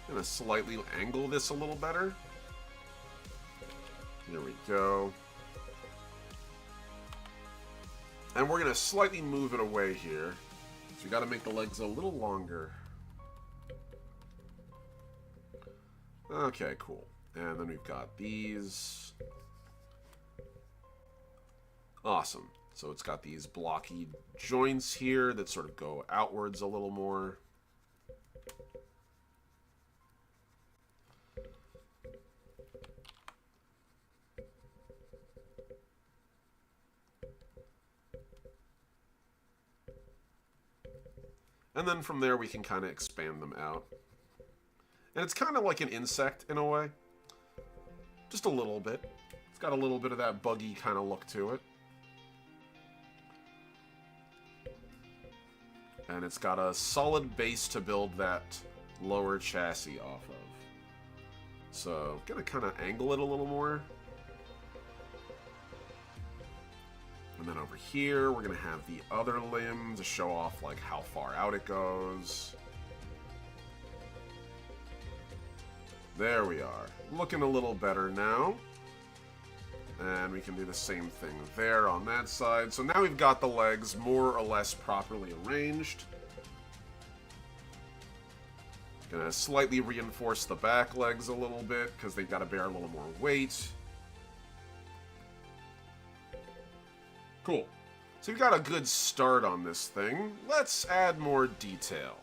[SPEAKER 1] Gonna slightly angle this a little better. There we go. And we're gonna slightly move it away here. So we gotta make the legs a little longer. Okay, cool. And then we've got these. Awesome. So it's got these blocky joints here that sort of go outwards a little more. And then from there we can kind of expand them out. And it's kind of like an insect in a way. Just a little bit. It's got a little bit of that buggy kind of look to it. And it's got a solid base to build that lower chassis off of. So I'm gonna kind of angle it a little more. And then over here, we're going to have the other limb to show off like how far out it goes. There we are. Looking a little better now. And we can do the same thing there on that side. So now we've got the legs more or less properly arranged. Gonna slightly reinforce the back legs a little bit because they've got to bear a little more weight. Cool. So we've got a good start on this thing. Let's add more detail.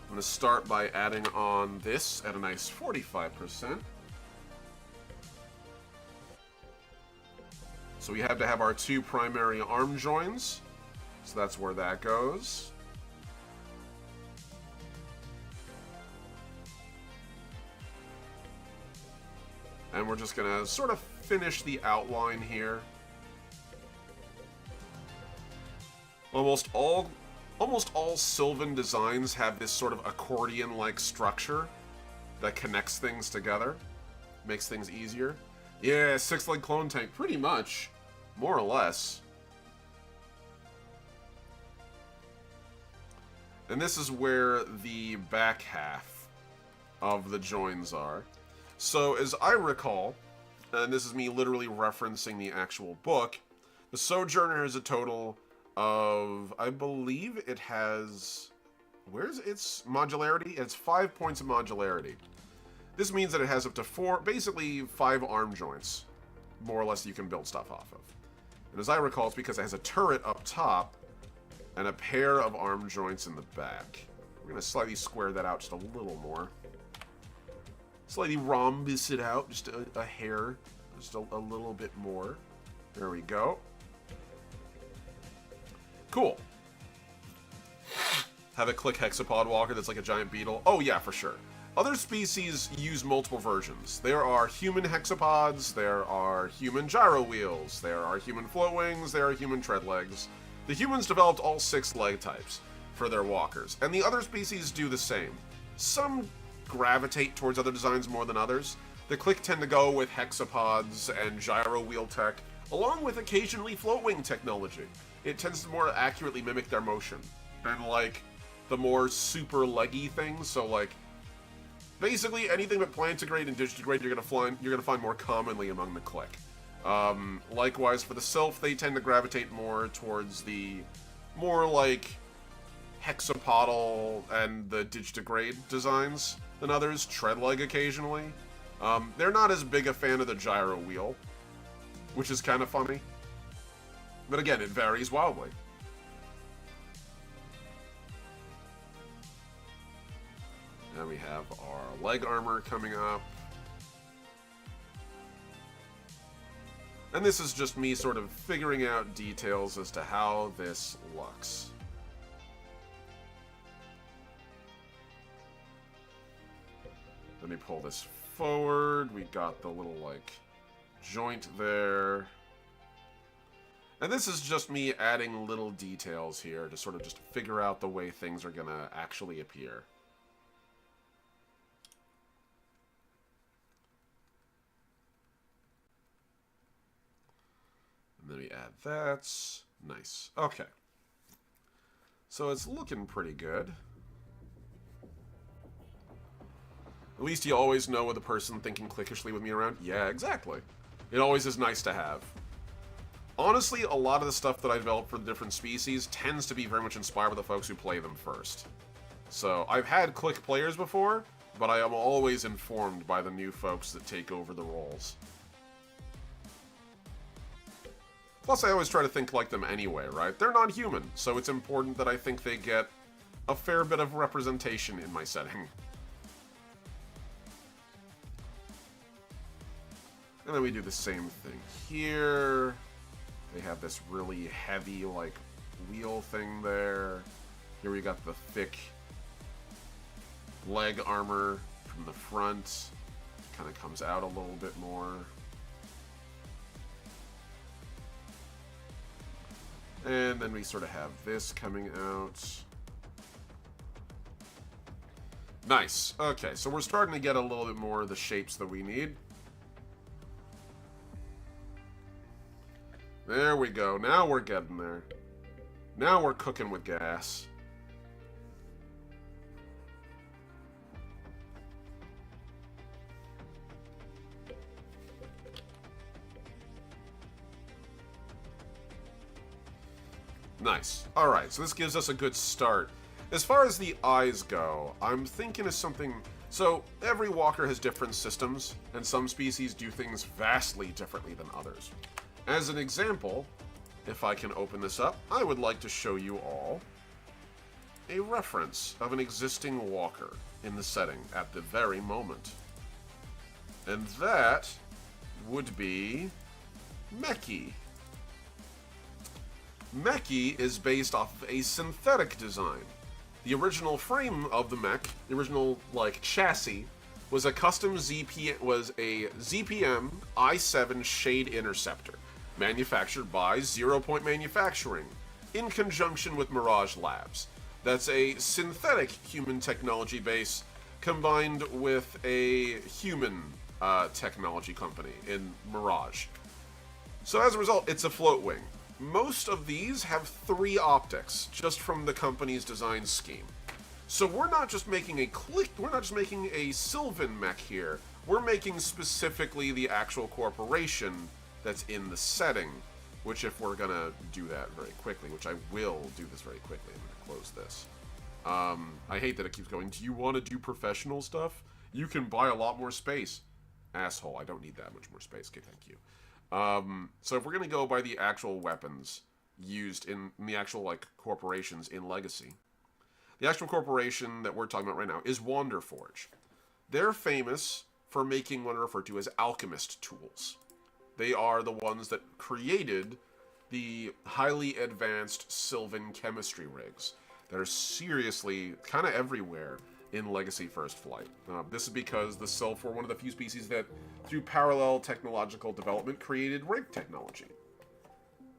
[SPEAKER 1] I'm going to start by adding on this at a nice 45%. So we have to have our 2 primary arm joins. So that's where that goes. And we're just going to sort of finish the outline here. Almost all Sylvan designs have this sort of accordion-like structure that connects things together, makes things easier. Yeah, 6-leg clone tank, pretty much, more or less. And this is where the back half of the joins are. So, as I recall, and this is me literally referencing the actual book, the Sojourner has a total of, I believe it has, where's its modularity? It's 5 points of modularity. This means that it has up to 4, basically 5 arm joints, more or less, you can build stuff off of. And as I recall, it's because it has a turret up top and a pair of arm joints in the back. We're going to slightly square that out just a little more. Slightly rhombus it out, just a hair, just a little bit more. There we go. Cool. Have a click hexapod walker that's like a giant beetle. Oh yeah, for sure. Other species use multiple versions. There are human hexapods, there are human gyro wheels, there are human float wings, there are human tread legs. The humans developed all 6 leg types for their walkers, and the other species do the same. Some gravitate towards other designs more than others. The click tend to go with hexapods and gyro wheel tech, along with occasionally float wing technology. It tends to more accurately mimic their motion than like the more super leggy things. So like basically anything but plantigrade and digitigrade you're gonna find more commonly among the click. Likewise for the Sylph, they tend to gravitate more towards the more like hexapodal and the Digidegrade designs than others, Treadleg occasionally. They're not as big a fan of the gyro wheel, which is kind of funny. But again, it varies wildly. Now we have our leg armor coming up. And this is just me sort of figuring out details as to how this looks. Let me pull this forward. We got the little, like, joint there. And this is just me adding little details here to sort of just figure out the way things are going to actually appear. And then we add that. Nice. Okay. So it's looking pretty good. At least you always know with a person thinking clickishly with me around. Yeah, exactly. It always is nice to have. Honestly, a lot of the stuff that I develop for the different species tends to be very much inspired by the folks who play them first. So I've had click players before, but I am always informed by the new folks that take over the roles. Plus, I always try to think like them anyway, right? They're not human, so it's important that I think they get a fair bit of representation in my setting. And then we do the same thing here. They have this really heavy, like, wheel thing there. Here we got the thick leg armor from the front. Kind of comes out a little bit more. And then we sort of have this coming out. Nice. Okay, so we're starting to get a little bit more of the shapes that we need. There we go. Now we're getting there. Now we're cooking with gas. Nice. Alright, so this gives us a good start. As far as the eyes go, I'm thinking of something... So, every walker has different systems, and some species do things vastly differently than others. As an example, if I can open this up, I would like to show you all a reference of an existing walker in the setting at the very moment. And that would be MECHA. MECHA is based off of a synthetic design. The original frame of the mech, the original like chassis, was a custom ZPM i7 Shade Interceptor, manufactured by 0 Point Manufacturing, in conjunction with Mirage Labs. That's a synthetic human technology base combined with a human technology company in Mirage. So as a result, it's a float wing. Most of these have 3 optics, just from the company's design scheme. So we're not just making we're not just making a Sylvan mech here, we're making specifically the actual corporation that's in the setting, which if we're gonna do that very quickly, which I will do this very quickly, I'm gonna close this. I hate that it keeps going, do you want to do professional stuff? You can buy a lot more space. Asshole, I don't need that much more space, okay, thank you. So if we're gonna go by the actual weapons used in the actual, like, corporations in Legacy, the actual corporation that we're talking about right now is Wanderforge. They're famous for making what are referred to as alchemist tools. They are the ones that created the highly advanced Sylvan chemistry rigs that are seriously kind of everywhere in Legacy First Flight. This is because the Sylph were one of the few species that, through parallel technological development, created rig technology.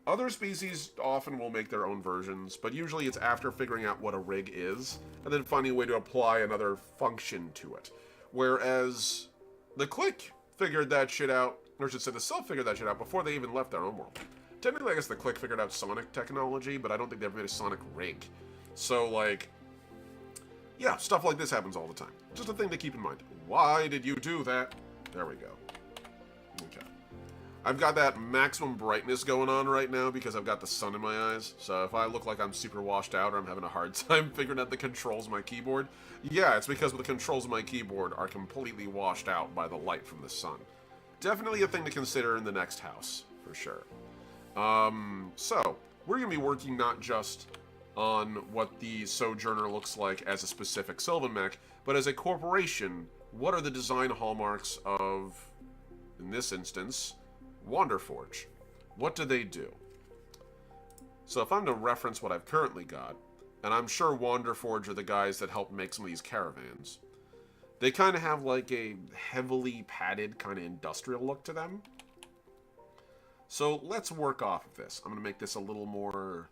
[SPEAKER 1] Other species often will make their own versions, but usually it's after figuring out what a rig is, and then finding a way to apply another function to it. Whereas the Click figured that shit out, or I should say the Sylph figured that shit out before they even left their own world. Technically, I guess the Click figured out sonic technology, but I don't think they ever made a sonic rig. So, like, yeah, stuff like this happens all the time. Just a thing to keep in mind. Why did you do that? There we go. Okay. I've got that maximum brightness going on right now because I've got the sun in my eyes. So if I look like I'm super washed out or I'm having a hard time figuring out the controls of my keyboard, yeah, it's because the controls of my keyboard are completely washed out by the light from the sun. Definitely a thing to consider in the next house, for sure. So, we're going to be working not just on what the Sojourner looks like as a specific Sylvan mech, but as a corporation, what are the design hallmarks of, in this instance, Wanderforge? What do they do? So if I'm to reference what I've currently got, and I'm sure Wanderforge are the guys that help make some of these caravans, they kind of have like a heavily padded kind of industrial look to them. So let's work off of this. I'm going to make this a little more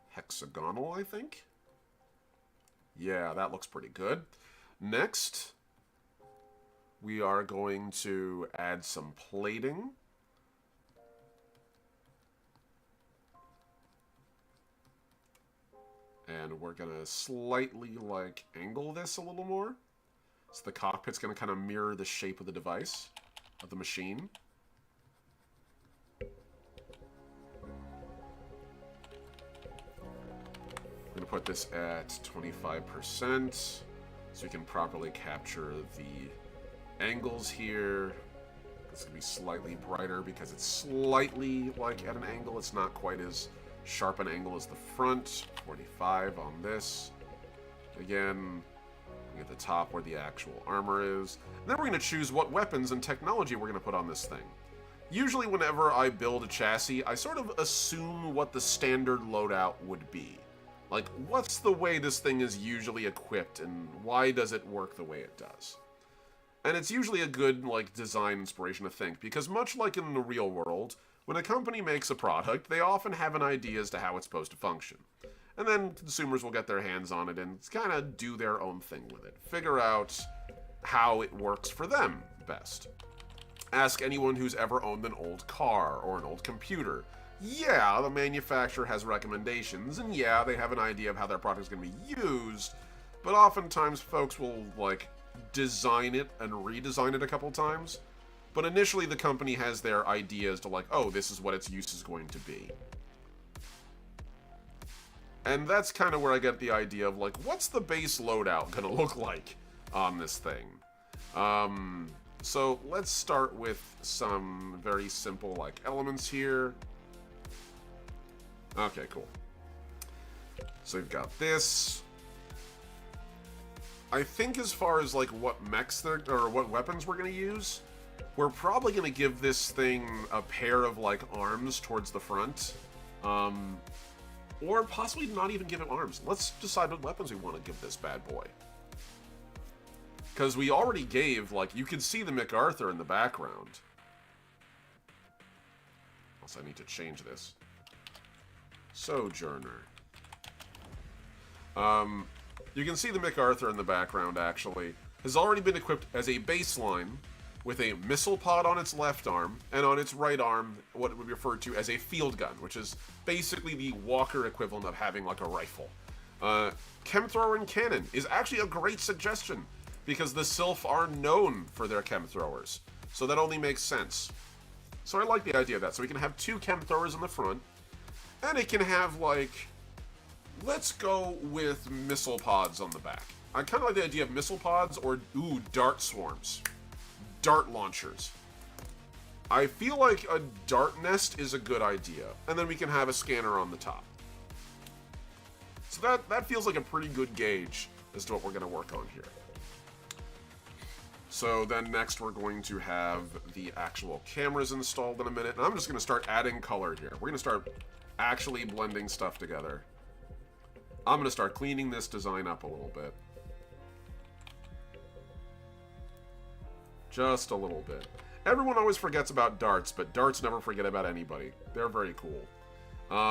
[SPEAKER 1] hexagonal, I think. Yeah, that looks pretty good. Next, we are going to add some plating. And we're going to slightly, like, angle this a little more. So the cockpit's going to kind of mirror the shape of the device, of the machine. We're going to put this at 25%, so we can properly capture the angles here. It's going to be slightly brighter because it's slightly, like, at an angle. It's not quite as sharp an angle as the front. 45 on this. Again, at the top where the actual armor is. And then we're going to choose what weapons and technology we're going to put on this thing. Usually whenever I build a chassis, I sort of assume what the standard loadout would be. Like, what's the way this thing is usually equipped, and why does it work the way it does? And it's usually a good, like, design inspiration to think, because much like in the real world, when a company makes a product, they often have an idea as to how it's supposed to function. And then consumers will get their hands on it and kind of do their own thing with it. Figure out how it works for them best. Ask anyone who's ever owned an old car or an old computer. Yeah, the manufacturer has recommendations, and yeah, they have an idea of how their product is going to be used, but oftentimes folks will, like, design it and redesign it a couple times. But initially the company has their ideas to, like, oh, this is what its use is going to be. And that's kind of where I get the idea of, like, what's the base loadout going to look like on this thing? So let's start with some very simple, like, elements here. Okay, cool. So we've got this. I think as far as, like, what mechs or what weapons we're going to use, we're probably going to give this thing a pair of, like, arms towards the front. Or possibly not even give it arms. Let's decide what weapons we want to give this bad boy. Because we already gave, like, you can see the MacArthur in the background. Also, I need to change this. Sojourner. You can see the MacArthur in the background, actually, has already been equipped as a baseline with a missile pod on its left arm, and on its right arm, what would be referred to as a field gun, which is basically the Walker equivalent of having, like, a rifle. Chemthrower and cannon is actually a great suggestion, because the Sylph are known for their chemthrowers, so that only makes sense. So I like the idea of that. So we can have two chemthrowers in the front, and it can have, like, let's go with missile pods on the back. I kind of like the idea of missile pods or, ooh, dart swarms. Dart launchers. I feel like a dart nest is a good idea, and then we can have a scanner on the top. So that feels like a pretty good gauge as to what we're going to work on here. So then next we're going to have the actual cameras installed in a minute, and I'm just going to start adding color here. We're going to start actually blending stuff together. I'm going to start cleaning this design up a little bit. Just a little bit. Everyone always forgets about darts, but darts never forget about anybody. They're very cool.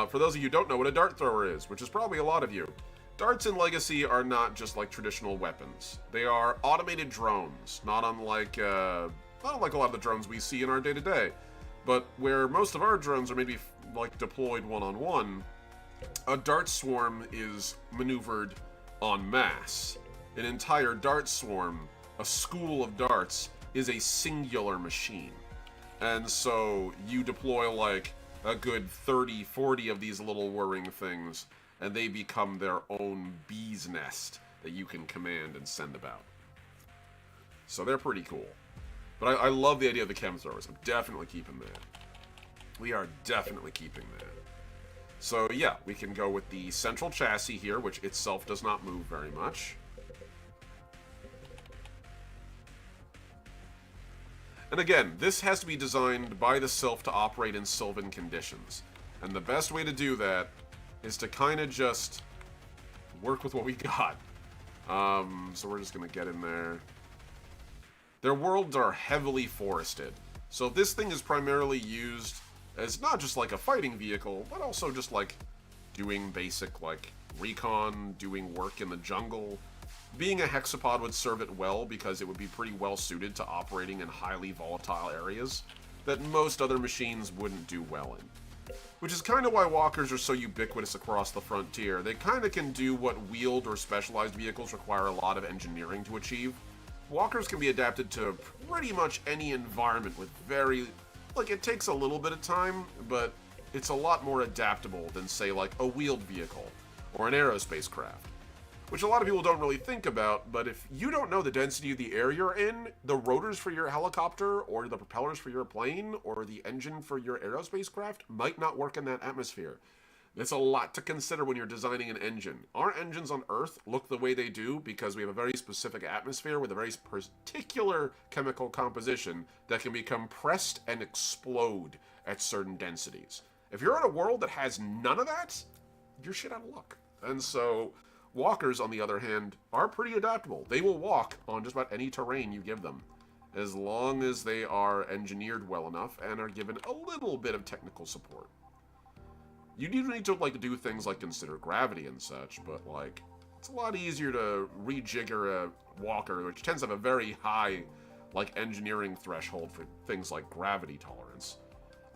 [SPEAKER 1] For those of you who don't know what a dart thrower is, which is probably a lot of you, darts in Legacy are not just like traditional weapons. They are automated drones, not unlike a lot of the drones we see in our day-to-day. But where most of our drones are maybe like deployed one-on-one, a dart swarm is maneuvered en masse. An entire dart swarm, a school of darts, is a singular machine. And so you deploy like a good 30, 40 of these little whirring things, and they become their own bee's nest that you can command and send about. So they're pretty cool. But I love the idea of the chem throwers. I'm definitely keeping that. We are definitely keeping that. So yeah, we can go with the central chassis here, which itself does not move very much. And again, this has to be designed by the Sylph to operate in Sylvan conditions. And the best way to do that is to kind of just work with what we got. So we're just going to get in there. Their worlds are heavily forested. So this thing is primarily used as not just like a fighting vehicle, but also just like doing basic like recon, doing work in the jungle. Being a hexapod would serve it well because it would be pretty well suited to operating in highly volatile areas that most other machines wouldn't do well in. Which is kind of why walkers are so ubiquitous across the frontier. They kind of can do what wheeled or specialized vehicles require a lot of engineering to achieve. Walkers can be adapted to pretty much any environment with very... like, it takes a little bit of time, but it's a lot more adaptable than, say, like a wheeled vehicle or an aerospace craft. Which a lot of people don't really think about, but if you don't know the density of the air you're in, the rotors for your helicopter, or the propellers for your plane, or the engine for your aerospace craft might not work in that atmosphere. That's a lot to consider when you're designing an engine. Our engines on Earth look the way they do because we have a very specific atmosphere with a very particular chemical composition that can be compressed and explode at certain densities. If you're in a world that has none of that, you're shit out of luck. And so... walkers, on the other hand, are pretty adaptable. They will walk on just about any terrain you give them, as long as they are engineered well enough and are given a little bit of technical support. You do need to like do things like consider gravity and such, but like it's a lot easier to rejigger a walker, which tends to have a very high like engineering threshold for things like gravity tolerance,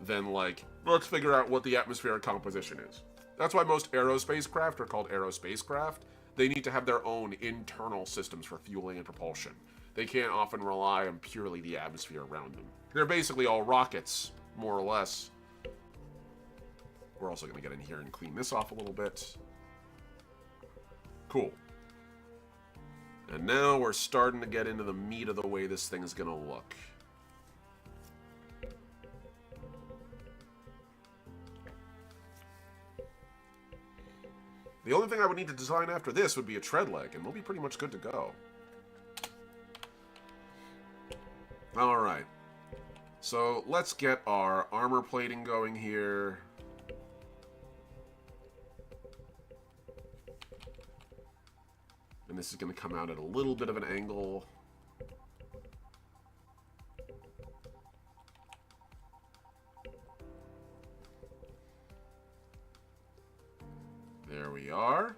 [SPEAKER 1] than like let's figure out what the atmospheric composition is. That's why most aerospace craft are called aerospace craft. They need to have their own internal systems for fueling and propulsion. They can't often rely on purely the atmosphere around them. They're basically all rockets, more or less. We're also going to get in here and clean this off a little bit. Cool. And now we're starting to get into the meat of the way this thing is going to look. The only thing I would need to design after this would be a tread leg, and we'll be pretty much good to go. Alright. So, let's get our armor plating going here. And this is going to come out at a little bit of an angle. There we are.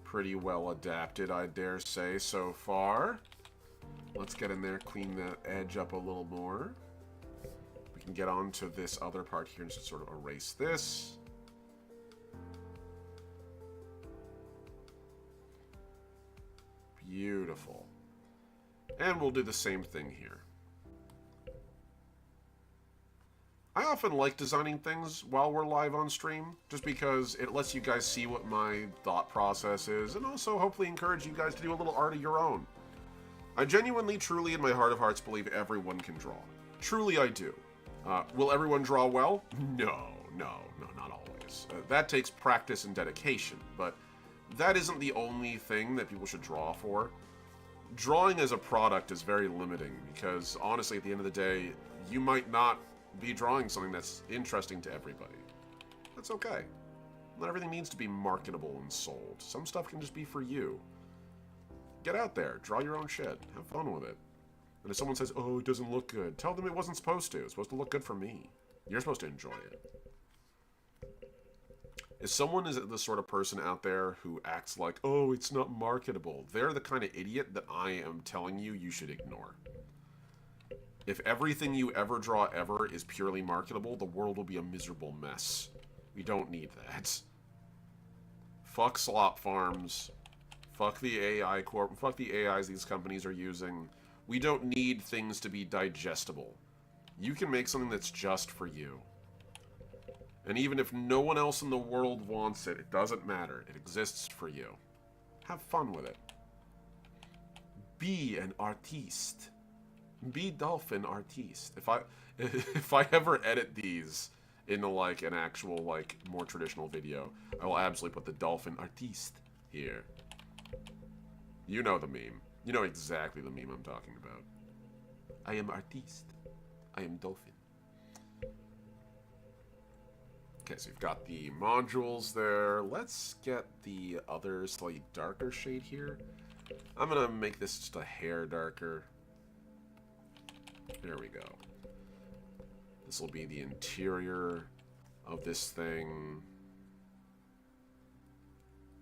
[SPEAKER 1] Pretty well adapted, I dare say, so far. Let's get in there, clean that edge up a little more. We can get onto this other part here and just sort of erase this. Beautiful. And we'll do the same thing here. I often like designing things while we're live on stream, just because it lets you guys see what my thought process is, and also hopefully encourage you guys to do a little art of your own. I genuinely, truly, in my heart of hearts, believe everyone can draw. Truly, I do. Will everyone draw well? No, not always. That takes practice and dedication, but that isn't the only thing that people should draw for. Drawing as a product is very limiting, because honestly, at the end of the day, you might not be drawing something that's interesting to everybody. That's okay. Not everything needs to be marketable and sold. Some stuff can just be for you. Get out there, draw your own shit, have fun with it. And if someone says, oh, it doesn't look good, tell them it wasn't supposed to. It's supposed to look good for me. You're supposed to enjoy it. If someone is the sort of person out there who acts like, oh, it's not marketable, they're the kind of idiot that I am telling you you should ignore. If everything you ever draw ever is purely marketable, the world will be a miserable mess. We don't need that. Fuck slop farms. Fuck the AI fuck the AIs these companies are using. We don't need things to be digestible. You can make something that's just for you. And even if no one else in the world wants it, it doesn't matter. It exists for you. Have fun with it. Be an artiste. Be dolphin artiste. If I ever edit these into like an actual like more traditional video, I will absolutely put the dolphin artiste here. You know the meme. You know exactly the meme I'm talking about. I am artiste. I am dolphin. Okay, so you've got the modules there. Let's get the other slightly darker shade here. I'm gonna make this just a hair darker. There we go. This will be the interior of this thing.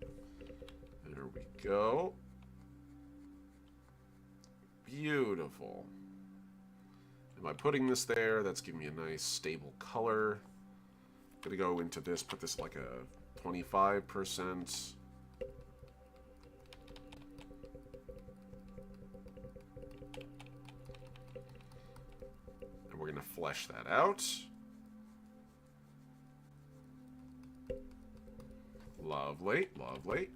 [SPEAKER 1] There we go. Beautiful. And by putting this there, that's giving me a nice stable color. Gonna go into this, put this like a 25%. And we're gonna flesh that out. Lovely, lovely.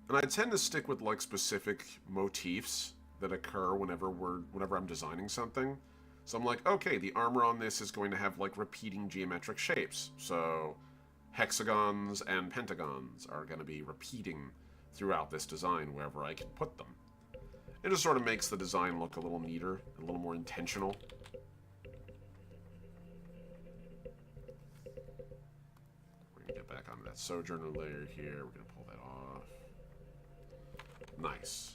[SPEAKER 1] And I tend to stick with like specific motifs that occur whenever I'm designing something. So I'm like, okay, the armor on this is going to have like repeating geometric shapes. So hexagons and pentagons are going to be repeating throughout this design wherever I can put them. It just sort of makes the design look a little neater, a little more intentional. We're going to get back onto that Sojourner layer here. We're going to pull that off. Nice.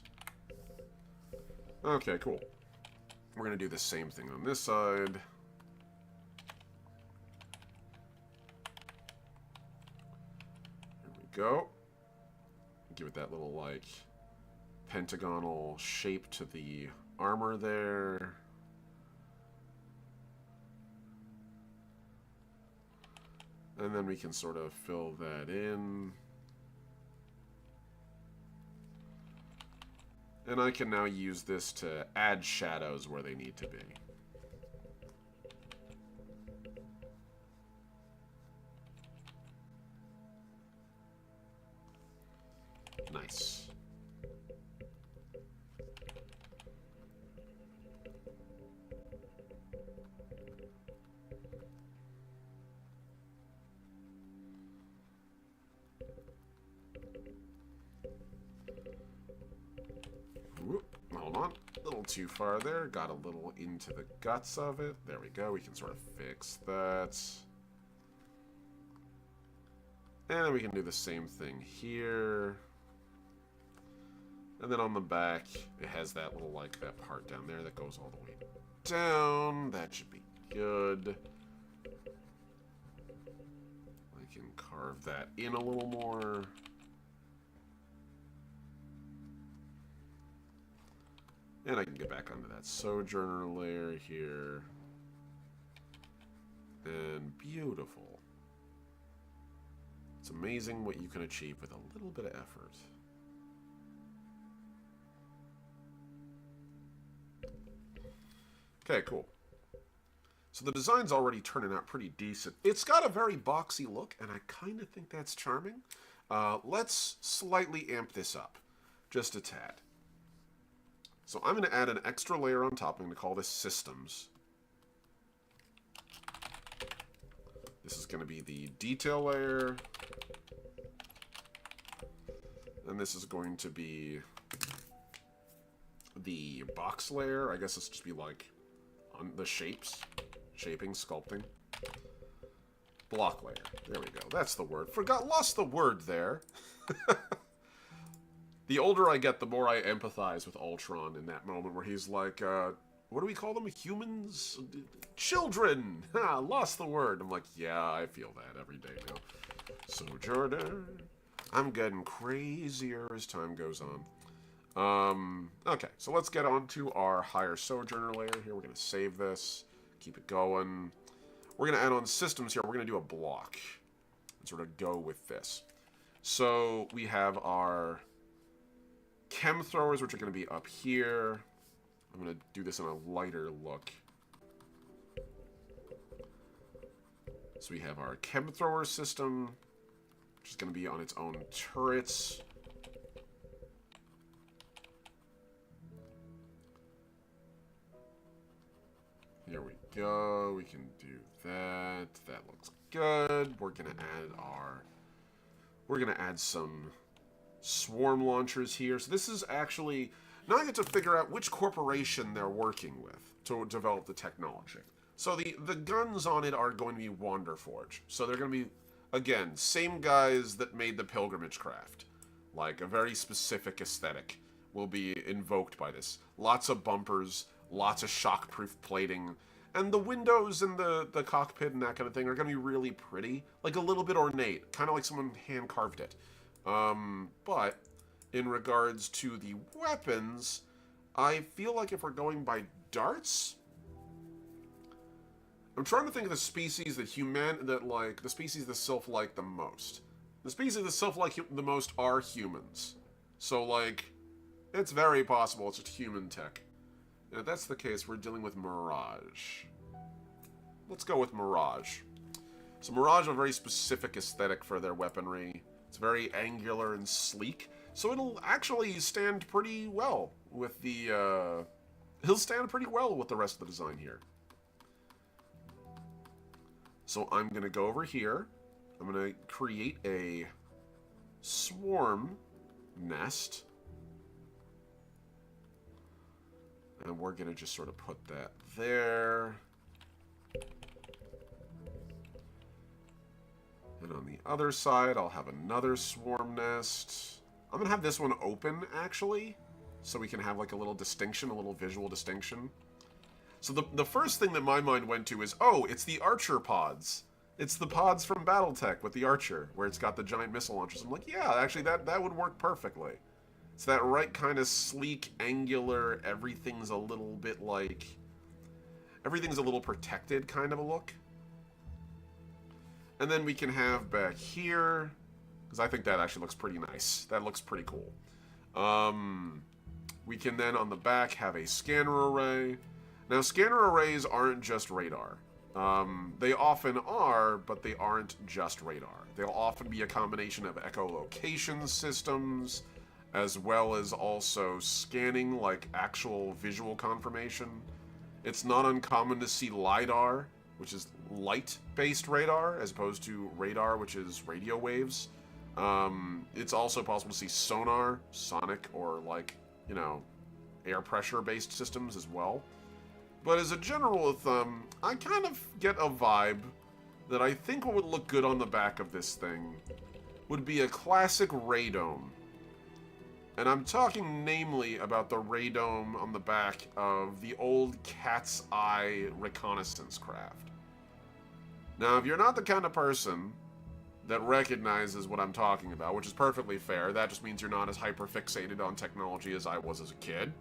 [SPEAKER 1] Okay, cool. We're going to do the same thing on this side. There we go. Give it that little, like, pentagonal shape to the armor there. And then we can sort of fill that in. And I can now use this to add shadows where they need to be. Nice. Hold on. A little too far there. Got a little into the guts of it. There we go. We can sort of fix that. And then we can do the same thing here. And then on the back, it has that little, like, that part down there that goes all the way down. That should be good. I can carve that in a little more. And I can get back onto that Sojourner layer here. And beautiful. It's amazing what you can achieve with a little bit of effort. Okay, cool. So the design's already turning out pretty decent. It's got a very boxy look, and I kind of think that's charming. Let's slightly amp this up, just a tad. So I'm going to add an extra layer on top. I'm going to call this Systems. This is going to be the detail layer. And this is going to be the box layer. I guess it's just be like on the shapes, shaping, sculpting. Block layer. There we go. That's the word. Lost the word there. The older I get, the more I empathize with Ultron in that moment where he's like, what do we call them? Humans? Children! Ha! Lost the word. I'm like, yeah, I feel that every day now. Sojourner. I'm getting crazier as time goes on. Okay, so let's get on to our higher Sojourner layer here. We're going to save this, keep it going. We're going to add on Systems here. We're going to do a block and sort of go with this. So we have our chem throwers, which are going to be up here. I'm going to do this in a lighter look. So we have our chem thrower system, which is going to be on its own turrets. Here we go. We can do that. That looks good. We're going to add some swarm launchers here. So this is actually, now I get to figure out which corporation they're working with to develop the technology. So the guns on it are going to be Wanderforge. So they're going to be, again, same guys that made the pilgrimage craft. Like, a very specific aesthetic will be invoked by this. Lots of bumpers, lots of shockproof plating, and the windows in the cockpit and that kind of thing are going to be really pretty. Like, a little bit ornate, kind of like someone hand-carved it. But in regards to the weapons, I feel like if we're going by darts, I'm trying to think of the species that the species that Sylph like the most. The species that Sylph like the most are humans. So, like, it's very possible it's just human tech. And if that's the case, we're dealing with Mirage. Let's go with Mirage. So Mirage have a very specific aesthetic for their weaponry. It's very angular and sleek. So it'll actually stand pretty well with the, He'll stand pretty well with the rest of the design here. So I'm going to go over here. I'm going to create a swarm nest. And we're going to just sort of put that there. And on the other side, I'll have another swarm nest. I'm going to have this one open, actually, so we can have like a little distinction, a little visual distinction. So the first thing that my mind went to is, oh, it's the Archer pods. It's the pods from Battletech with the Archer, where it's got the giant missile launchers. I'm like, yeah, actually, that would work perfectly. It's that right kind of sleek, angular, everything's a little protected kind of a look. And then we can have back here, because I think that actually looks pretty nice. That looks pretty cool. We can then, on the back, have a scanner array. Now, scanner arrays aren't just radar. They often are, but they aren't just radar. They'll often be a combination of echolocation systems, as well as also scanning, like actual visual confirmation. It's not uncommon to see LiDAR, which is light-based radar, as opposed to radar, which is radio waves. It's also possible to see sonar, sonic, or like, you know, air pressure-based systems as well. But as a general thumb, I kind of get a vibe that I think what would look good on the back of this thing would be a classic radome. And I'm talking namely about the radome on the back of the old Cat's Eye reconnaissance craft. Now, if you're not the kind of person that recognizes what I'm talking about, which is perfectly fair, that just means you're not as hyper-fixated on technology as I was as a kid,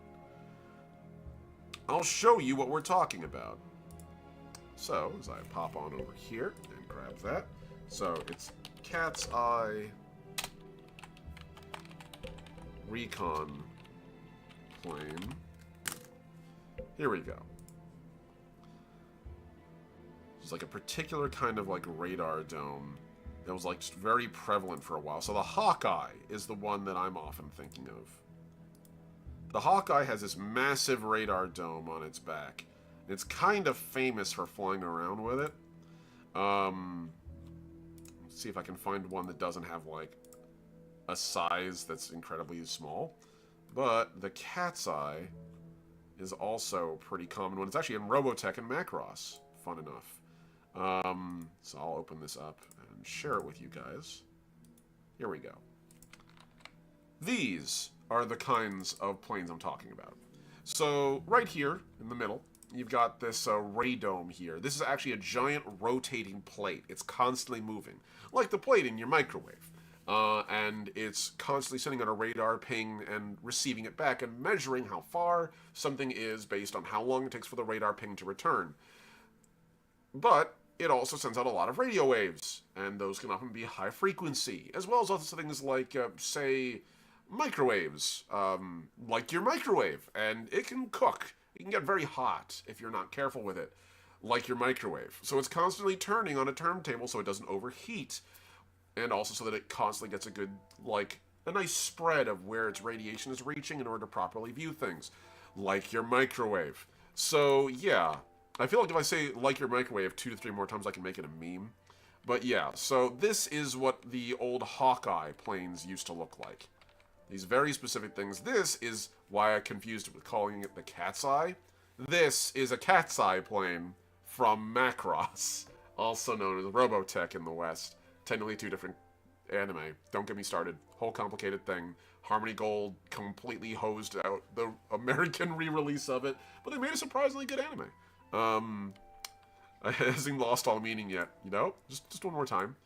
[SPEAKER 1] I'll show you what we're talking about. So, as I pop on over here and grab that. So, it's Cat's Eye Recon Plane. Here we go. It's like a particular kind of like radar dome that was like just very prevalent for a while. So the Hawkeye is the one that I'm often thinking of. The Hawkeye has this massive radar dome on its back. It's kind of famous for flying around with it. Let's see if I can find one that doesn't have like a size that's incredibly small. But the Cat's Eye is also a pretty common one. It's actually in Robotech and Macross, fun enough. So I'll open this up and share it with you guys. Here we go. These are the kinds of planes I'm talking about. So right here in the middle, you've got this radome here. This is actually a giant rotating plate. It's constantly moving, like the plate in your microwave. And it's constantly sending out a radar ping and receiving it back and measuring how far something is based on how long it takes for the radar ping to return. But it also sends out a lot of radio waves, and those can often be high frequency, as well as other things like, say, microwaves, like your microwave, and it can cook. It can get very hot if you're not careful with it, like your microwave. So it's constantly turning on a turntable so it doesn't overheat, and also so that it constantly gets a good, like, a nice spread of where its radiation is reaching in order to properly view things, like your microwave. So, yeah, I feel like if I say like your microwave 2 to 3 more times, I can make it a meme. But yeah, so this is what the old Hawkeye planes used to look like. These very specific things. This is why I confused it with calling it the Cat's Eye. This is a Cat's Eye plane from Macross, also known as Robotech in the West. Technically 2 different anime. Don't get me started. Whole complicated thing. Harmony Gold completely hosed out the American re-release of it, but they made a surprisingly good anime. It hasn't lost all meaning yet, you know? Just one more time.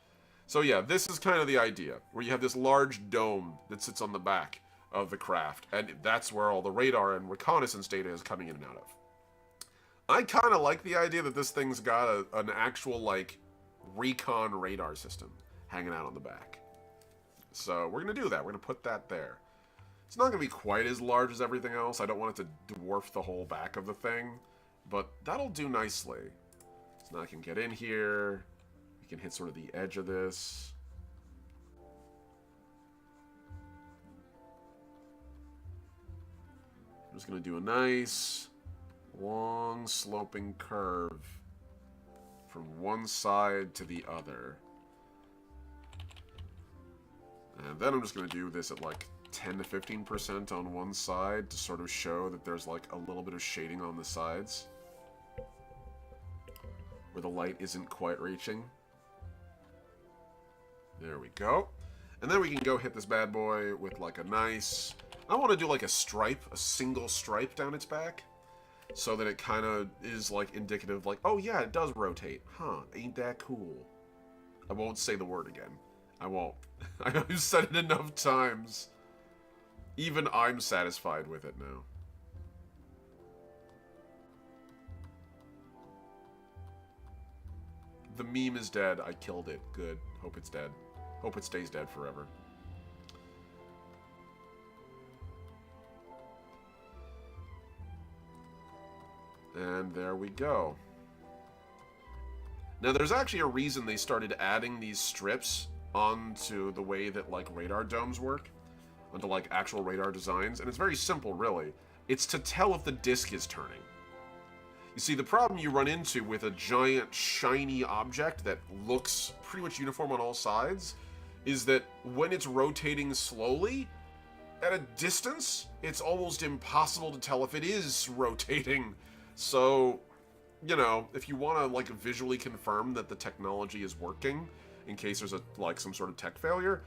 [SPEAKER 1] So yeah, this is kind of the idea, where you have this large dome that sits on the back of the craft, and that's where all the radar and reconnaissance data is coming in and out of. I kind of like the idea that this thing's got an actual, like, recon radar system hanging out on the back. So we're going to do that. We're going to put that there. It's not going to be quite as large as everything else. I don't want it to dwarf the whole back of the thing, but that'll do nicely. So now I can get in here. We can hit sort of the edge of this. I'm just going to do a nice, long, sloping curve from one side to the other. And then I'm just going to do this at like 10 to 15% on one side to sort of show that there's like a little bit of shading on the sides where the light isn't quite reaching. There we go. And then we can go hit this bad boy with like a nice... I want to do like a stripe, a single stripe down its back, so that it kind of is like indicative of like, oh yeah, it does rotate. Huh, ain't that cool? I won't say the word again. I won't. I've said it enough times. Even I'm satisfied with it now. The meme is dead. I killed it. Good. Hope it's dead. Hope it stays dead forever. And there we go. Now, there's actually a reason they started adding these strips onto the way that, like, radar domes work. Onto, like, actual radar designs. And it's very simple, really. It's to tell if the disc is turning. You see, the problem you run into with a giant, shiny object that looks pretty much uniform on all sides is that when it's rotating slowly, at a distance, it's almost impossible to tell if it is rotating. So, you know, if you want to, like, visually confirm that the technology is working, in case there's, like, some sort of tech failure,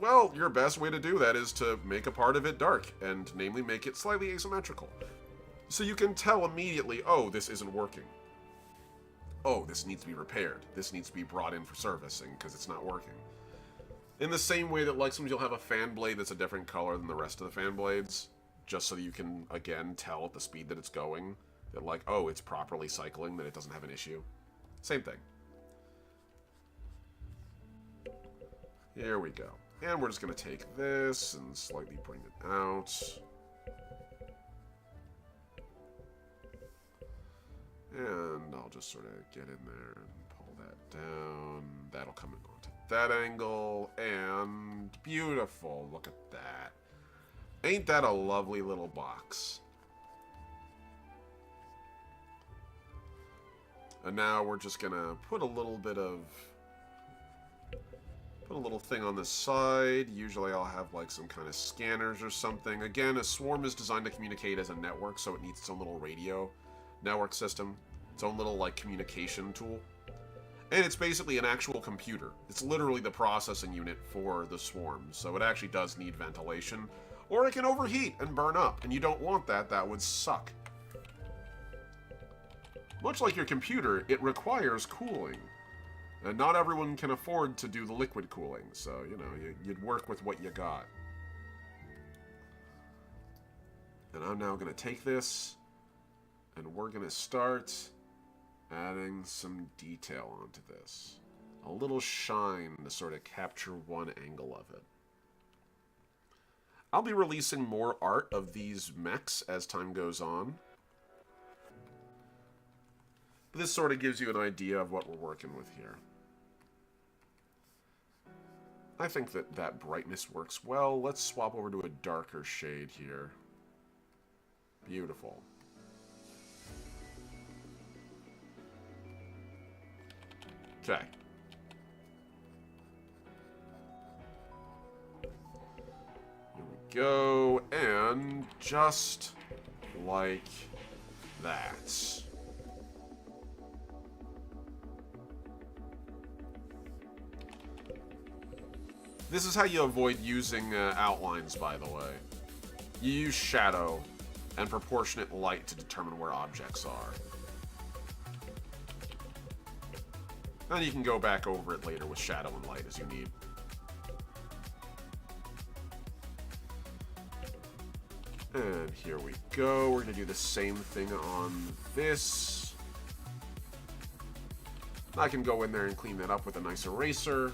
[SPEAKER 1] well, your best way to do that is to make a part of it dark, and namely make it slightly asymmetrical. So you can tell immediately, oh, this isn't working. Oh, this needs to be repaired. This needs to be brought in for servicing, because it's not working. In the same way that, like, sometimes you'll have a fan blade that's a different color than the rest of the fan blades, just so that you can, again, tell at the speed that it's going, that, like, oh, it's properly cycling, that it doesn't have an issue. Same thing. Here we go. And we're just going to take this and slightly bring it out. And I'll just sort of get in there and pull that down. That'll come in onto that angle. And beautiful. Look at that. Ain't that a lovely little box? And now we're just going to put a little bit of... Put a little thing on the side. Usually I'll have like some kind of scanners or something. Again, a swarm is designed to communicate as a network, so it needs its own little radio network system, its own little like communication tool. And it's basically an actual computer. It's literally the processing unit for the swarm, so it actually does need ventilation, or it can overheat and burn up, and you don't want that. That would suck. Much like your computer, it requires cooling. And not everyone can afford to do the liquid cooling, so, you know, you'd work with what you got. And I'm now going to take this, and we're going to start Adding some detail onto this. A little shine to sort of capture one angle of it. I'll be releasing more art of these mechs as time goes on. This sort of gives you an idea of what we're working with here. I think that that brightness works well. Let's swap over to a darker shade here. Beautiful. Okay. Here we go, and just like that. This is how you avoid using outlines, by the way. You use shadow and proportionate light to determine where objects are. And you can go back over it later with shadow and light as you need. And here we go. We're going to do the same thing on this. I can go in there and clean that up with a nice eraser.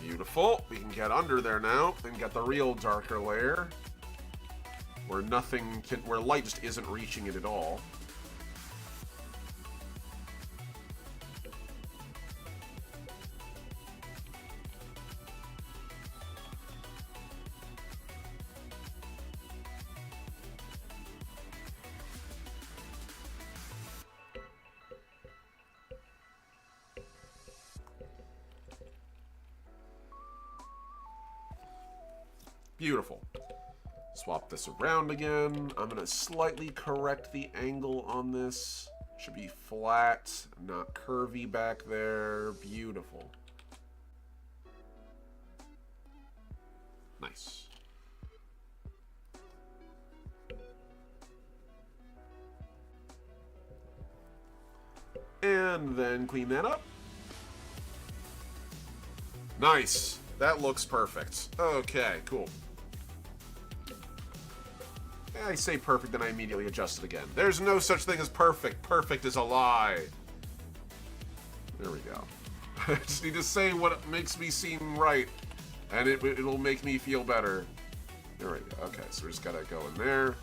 [SPEAKER 1] Beautiful. We can get under there now and get the real darker layer where where light just isn't reaching it at all. Beautiful. Swap this around again. I'm going to slightly correct the angle on this. Should be flat, not curvy back there. Beautiful. Nice. And then clean that up. Nice. That looks perfect. Okay, cool. I say perfect, then I immediately adjust it again. There's no such thing as perfect. Perfect is a lie. There we go. I just need to say what makes me seem right, and it'll make me feel better. There we go. Okay, so we just gotta go in there.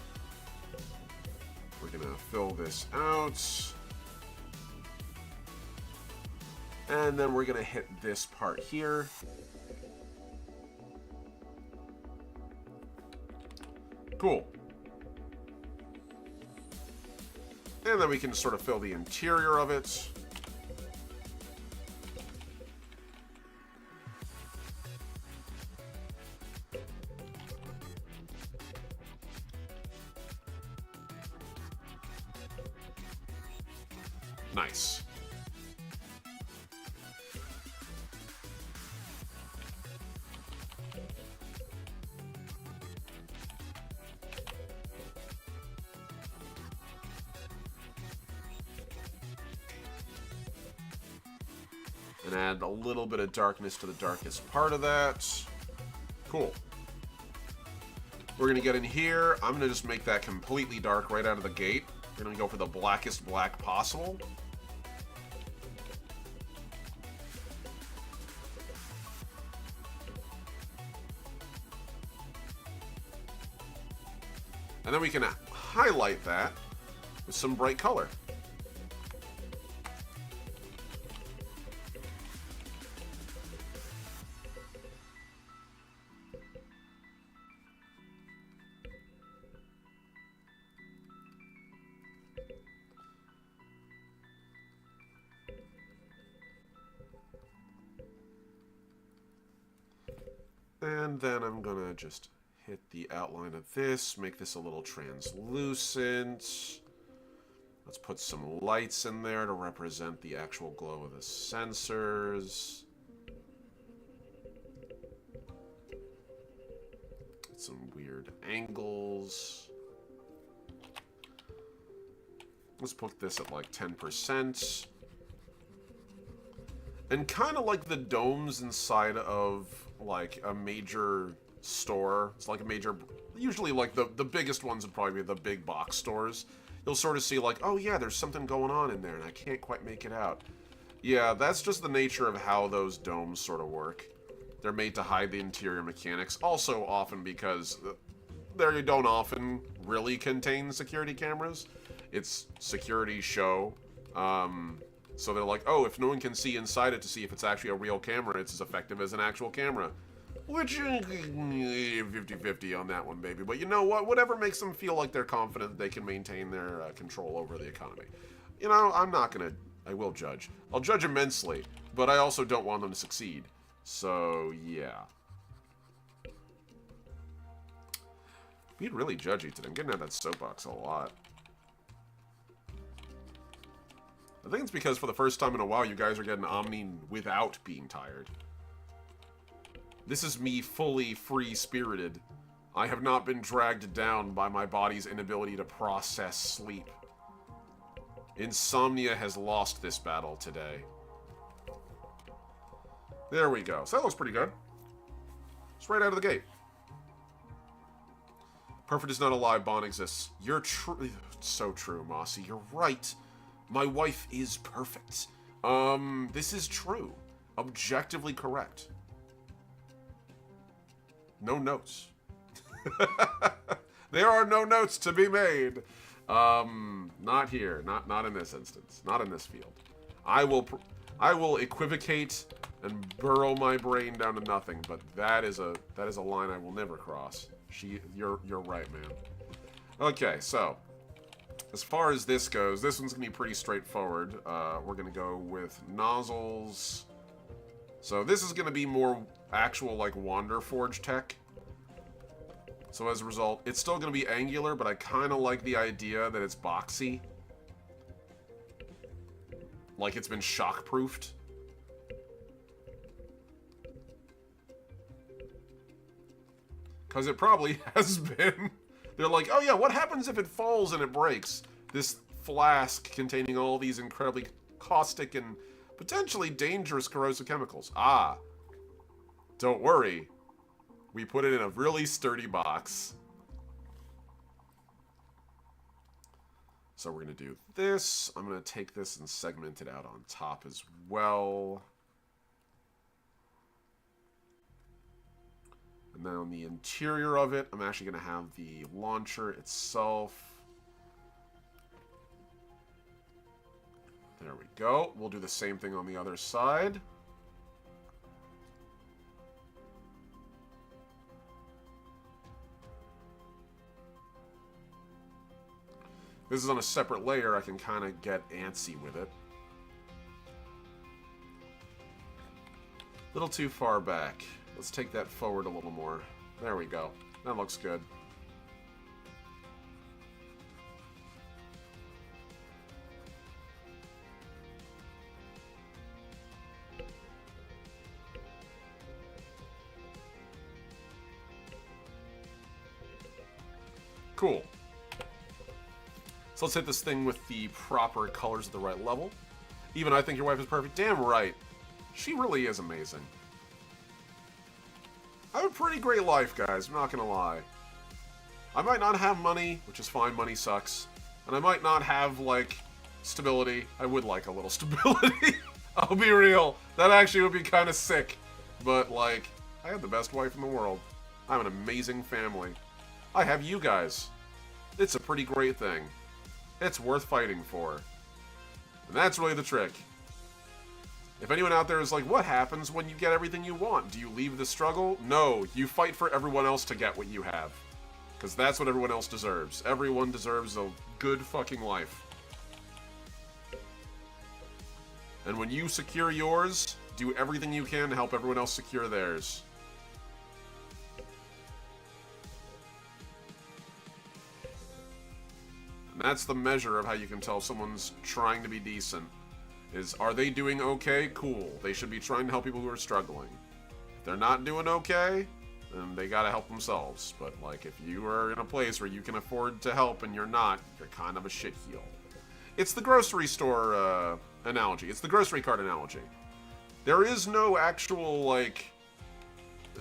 [SPEAKER 1] We're gonna fill this out. And then we're gonna hit this part here. Cool. And then we can sort of fill the interior of it. Nice. And add a little bit of darkness to the darkest part of that. Cool. We're going to get in here. I'm going to just make that completely dark right out of the gate. We're going to go for the blackest black possible. And then we can highlight that with some bright color. And then I'm gonna just hit the outline of this, make this a little translucent. Let's put some lights in there to represent the actual glow of the sensors. Some weird angles. Let's put this at like 10%. And kind of like the domes inside of, like, a major store. It's like a major... Usually, like, the biggest ones would probably be the big box stores. You'll sort of see, like, oh yeah, there's something going on in there, and I can't quite make it out. Yeah, that's just the nature of how those domes sort of work. They're made to hide the interior mechanics. Also, often because they don't often really contain security cameras. It's security show. So they're like, oh, if no one can see inside it to see if it's actually a real camera, it's as effective as an actual camera. Which, 50-50 on that one, baby. But you know what? Whatever makes them feel like they're confident they can maintain their control over the economy. You know, I'm not going to... I will judge. I'll judge immensely, but I also don't want them to succeed. So, yeah. Being really judgy today. I'm getting out of that soapbox a lot. I think it's because for the first time in a while, you guys are getting Omni without being tired. This is me fully free-spirited. I have not been dragged down by my body's inability to process sleep. Insomnia has lost this battle today. There we go. So that looks pretty good. It's right out of the gate. Perfect is not a lie, Bond exists. You're true. So true, Mossy. You're right. My wife is perfect. This is true. Objectively correct. No notes. There are no notes to be made. Not here. Not in this instance. Not in this field. I will equivocate and burrow my brain down to nothing, but that is a line I will never cross. You're right, man. Okay, so as far as this goes, this one's gonna be pretty straightforward. We're gonna go with nozzles. So this is gonna be more actual like Wanderforge tech. So as a result, it's still gonna be angular, but I kind of like the idea that it's boxy. Like it's been shock-proofed. Because it probably has been. They're like, oh yeah, what happens if it falls and it breaks? This flask containing all these incredibly caustic and potentially dangerous corrosive chemicals. Ah, don't worry. We put it in a really sturdy box. So we're going to do this. I'm going to take this and segment it out on top as well. And then on the interior of it, I'm actually going to have the launcher itself. There we go. We'll do the same thing on the other side. This is on a separate layer. I can kind of get antsy with it. A little too far back. Let's take that forward a little more. There we go. That looks good. Cool. So let's hit this thing with the proper colors at the right level. Even I think your wife is perfect. Damn right. She really is amazing. I have a pretty great life, guys. I'm not gonna lie. I might not have money, which is fine. Money sucks. And I might not have, like, stability. I would like a little stability. I'll be real. That actually would be kind of sick. But, like, I have the best wife in the world. I have an amazing family. I have you guys. It's a pretty great thing. It's worth fighting for. And that's really the trick. If anyone out there is like, what happens when you get everything you want? Do you leave the struggle? No, you fight for everyone else to get what you have. Because that's what everyone else deserves. Everyone deserves a good fucking life. And when you secure yours, do everything you can to help everyone else secure theirs. And that's the measure of how you can tell someone's trying to be decent. Is, are they doing okay? Cool. They should be trying to help people who are struggling. If they're not doing okay, then they gotta help themselves. But, like, if you are in a place where you can afford to help and you're not, you're kind of a shitheel. It's the grocery store analogy. It's the grocery cart analogy. There is no actual, like,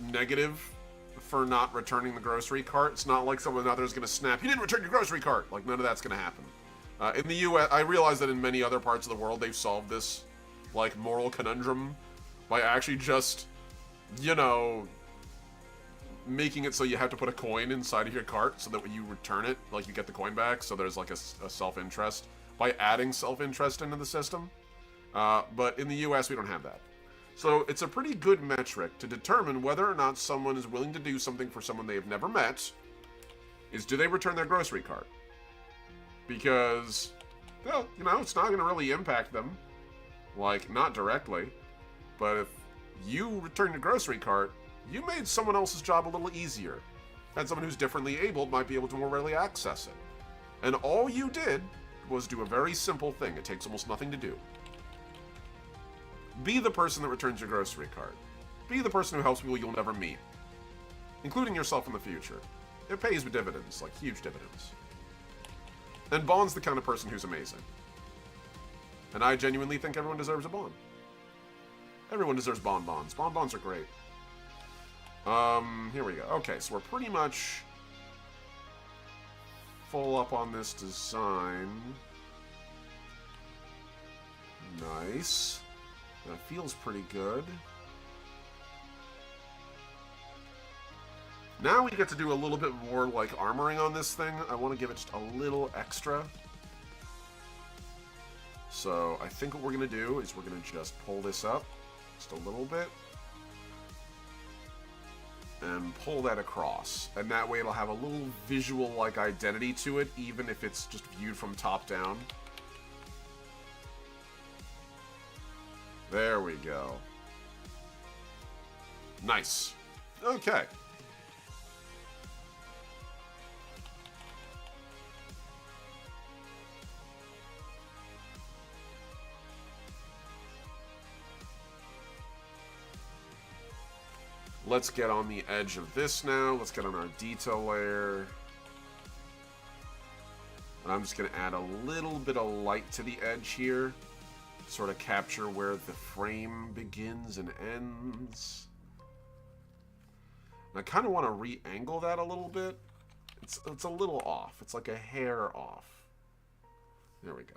[SPEAKER 1] negative for not returning the grocery cart. It's not like someone out there is going to snap, "You didn't return your grocery cart!" Like, none of that's going to happen. In the US, I realize that in many other parts of the world, they've solved this, like, moral conundrum by actually just, you know, making it so you have to put a coin inside of your cart so that when you return it, like, you get the coin back, so there's, like, a self-interest, by adding self-interest into the system. But in the US, we don't have that. So it's a pretty good metric to determine whether or not someone is willing to do something for someone they have never met, is do they return their grocery cart? Because, well, you know, it's not going to really impact them. Like, not directly. But if you return your grocery cart, you made someone else's job a little easier. And someone who's differently abled might be able to more readily access it. And all you did was do a very simple thing. It takes almost nothing to do. Be the person that returns your grocery cart. Be the person who helps people you'll never meet. Including yourself in the future. It pays with dividends, like huge dividends. And Bond's the kind of person who's amazing. And I genuinely think everyone deserves a Bond. Everyone deserves bonbons. Bonbons are great. Here we go. Okay, so we're pretty much full up on this design. Nice. That feels pretty good. Now we get to do a little bit more, like, armoring on this thing. I want to give it just a little extra. So I think what we're going to do is we're going to just pull this up just a little bit. And pull that across. And that way it'll have a little visual, like, identity to it, even if it's just viewed from top down. There we go. Nice. Okay. Let's get on the edge of this now. Let's get on our detail layer. And I'm just going to add a little bit of light to the edge here. Sort of capture where the frame begins and ends. And I kind of want to re-angle that a little bit. It's a little off. It's like a hair off. There we go.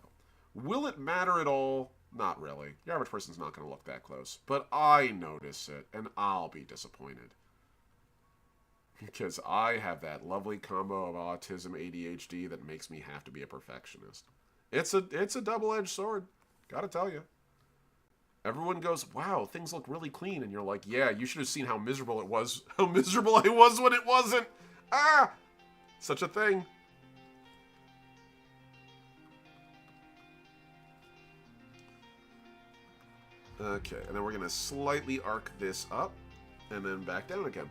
[SPEAKER 1] Will it matter at all? Not really. The average person's not going to look that close. But I notice it, and I'll be disappointed. Because I have that lovely combo of autism, ADHD that makes me have to be a perfectionist. It's a double-edged sword. Gotta tell you. Everyone goes, "Wow, things look really clean." And you're like, "Yeah, you should have seen how miserable it was. How miserable I was when it wasn't." Ah! Such a thing. Okay, and then we're going to slightly arc this up, and then back down again.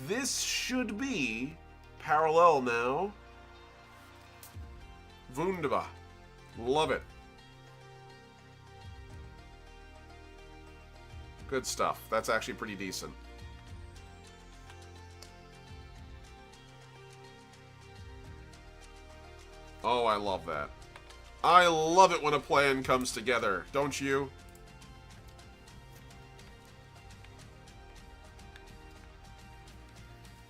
[SPEAKER 1] This should be parallel now. Wunderbar. Love it. Good stuff. That's actually pretty decent. Oh, I love that. I love it when a plan comes together, don't you?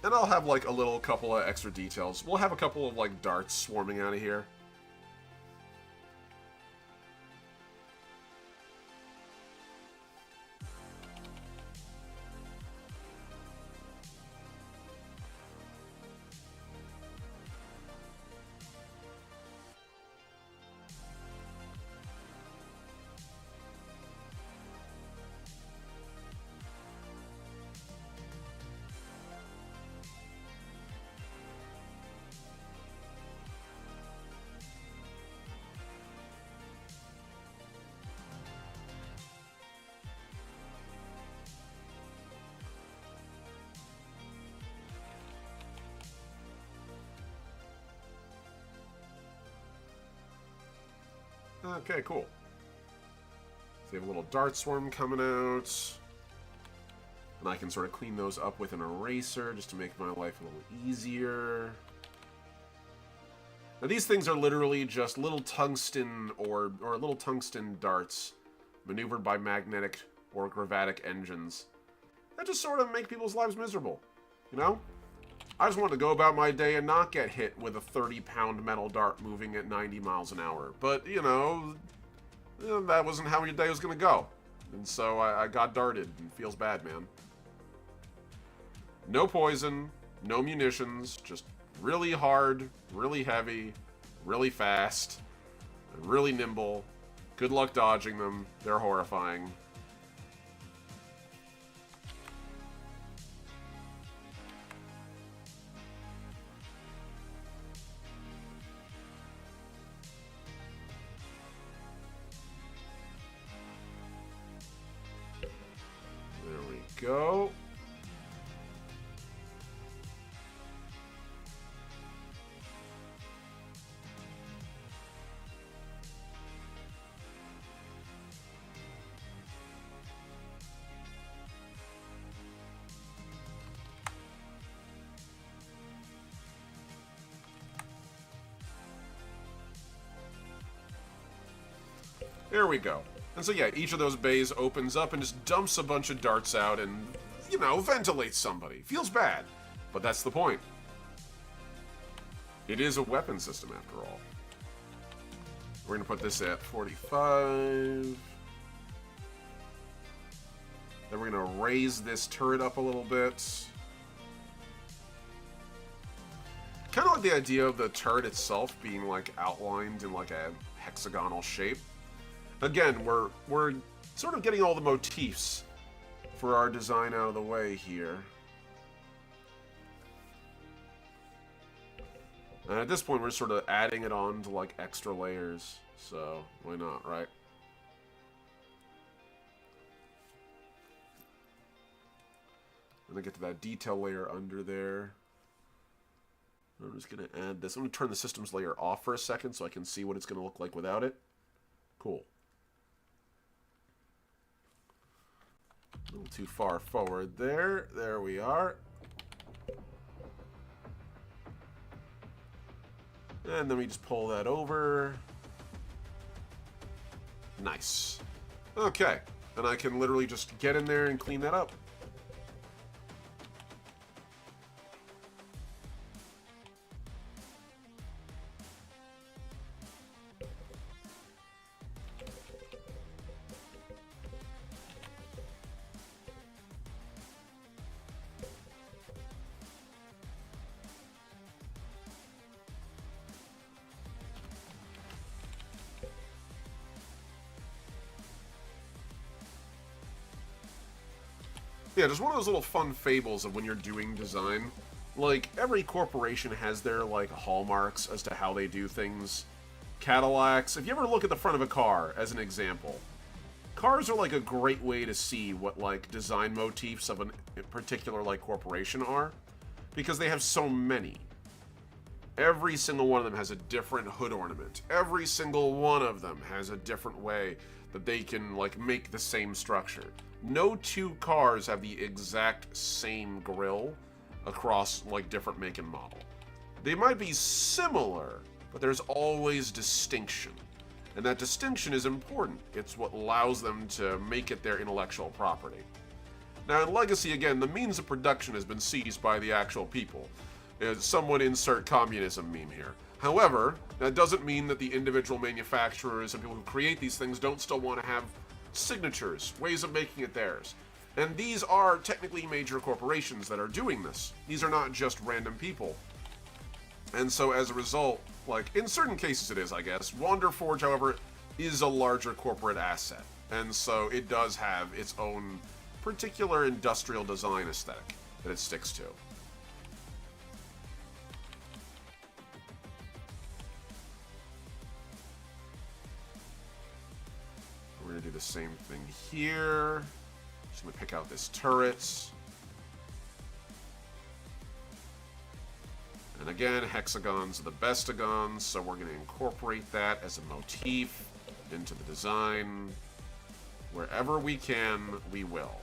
[SPEAKER 1] And I'll have, like, a little couple of extra details. We'll have a couple of, like, darts swarming out of here. Okay, cool. So you have a little dart swarm coming out. And I can sort of clean those up with an eraser just to make my life a little easier. Now these things are literally just little tungsten or little tungsten darts maneuvered by magnetic or gravatic engines that just sort of make people's lives miserable, you know? I just want to go about my day and not get hit with a 30-pound metal dart moving at 90 miles an hour. But, you know, that wasn't how your day was going to go. And so I got darted, and it feels bad, man. No poison, no munitions, just really hard, really heavy, really fast, and really nimble. Good luck dodging them. They're horrifying. Go. There we go. And so yeah, each of those bays opens up and just dumps a bunch of darts out and, you know, ventilates somebody. Feels bad, but that's the point. It is a weapon system after all. We're gonna put this at 45. Then we're gonna raise this turret up a little bit. Kind of like the idea of the turret itself being like outlined in like a hexagonal shape. Again, we're sort of getting all the motifs for our design out of the way here. And at this point, we're sort of adding it on to like extra layers. So, why not, right? And then get to that detail layer under there. I'm just going to add this. I'm going to turn the systems layer off for a second so I can see what it's going to look like without it. Cool. A little too far forward there. There we are. And then we just pull that over. Nice. Okay. And I can literally just get in there and clean that up. Yeah, just one of those little fun fables of when you're doing design. Like, every corporation has their, like, hallmarks as to how they do things. Cadillacs, if you ever look at the front of a car, as an example, cars are, like, a great way to see what, like, design motifs of a particular, like, corporation are. Because they have so many. Every single one of them has a different hood ornament. Every single one of them has a different way that they can, like, make the same structure. No two cars have the exact same grille across, like, different make and model. They might be similar, but there's always distinction. And that distinction is important. It's what allows them to make it their intellectual property. Now, in Legacy, again, the means of production has been seized by the actual people. Someone insert communism meme here. However, that doesn't mean that the individual manufacturers and people who create these things don't still want to have signatures, ways of making it theirs. And these are technically major corporations that are doing this. These are not just random people. And so as a result, like, in certain cases it is, I guess. Wanderforge, however, is a larger corporate asset. And so it does have its own particular industrial design aesthetic that it sticks to. We're going to do the same thing here. Just going to pick out this turret. And again, hexagons are the bestagons, so we're going to incorporate that as a motif into the design. Wherever we can, we will.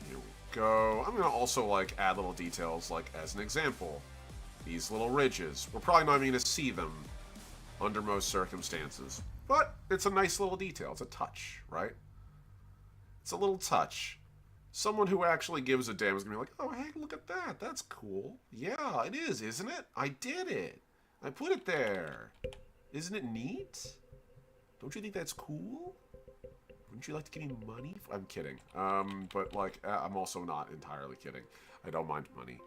[SPEAKER 1] Here we go. I'm going to also, like, add little details, like, as an example. These little ridges. We're probably not even going to see them under most circumstances. But it's a nice little detail. It's a touch, right? It's a little touch. Someone who actually gives a damn is going to be like, oh, hey, look at that. That's cool. Yeah, it is, isn't it? I did it. I put it there. Isn't it neat? Don't you think that's cool? Wouldn't you like to give me money? I'm kidding. But, like, I'm also not entirely kidding. I don't mind money.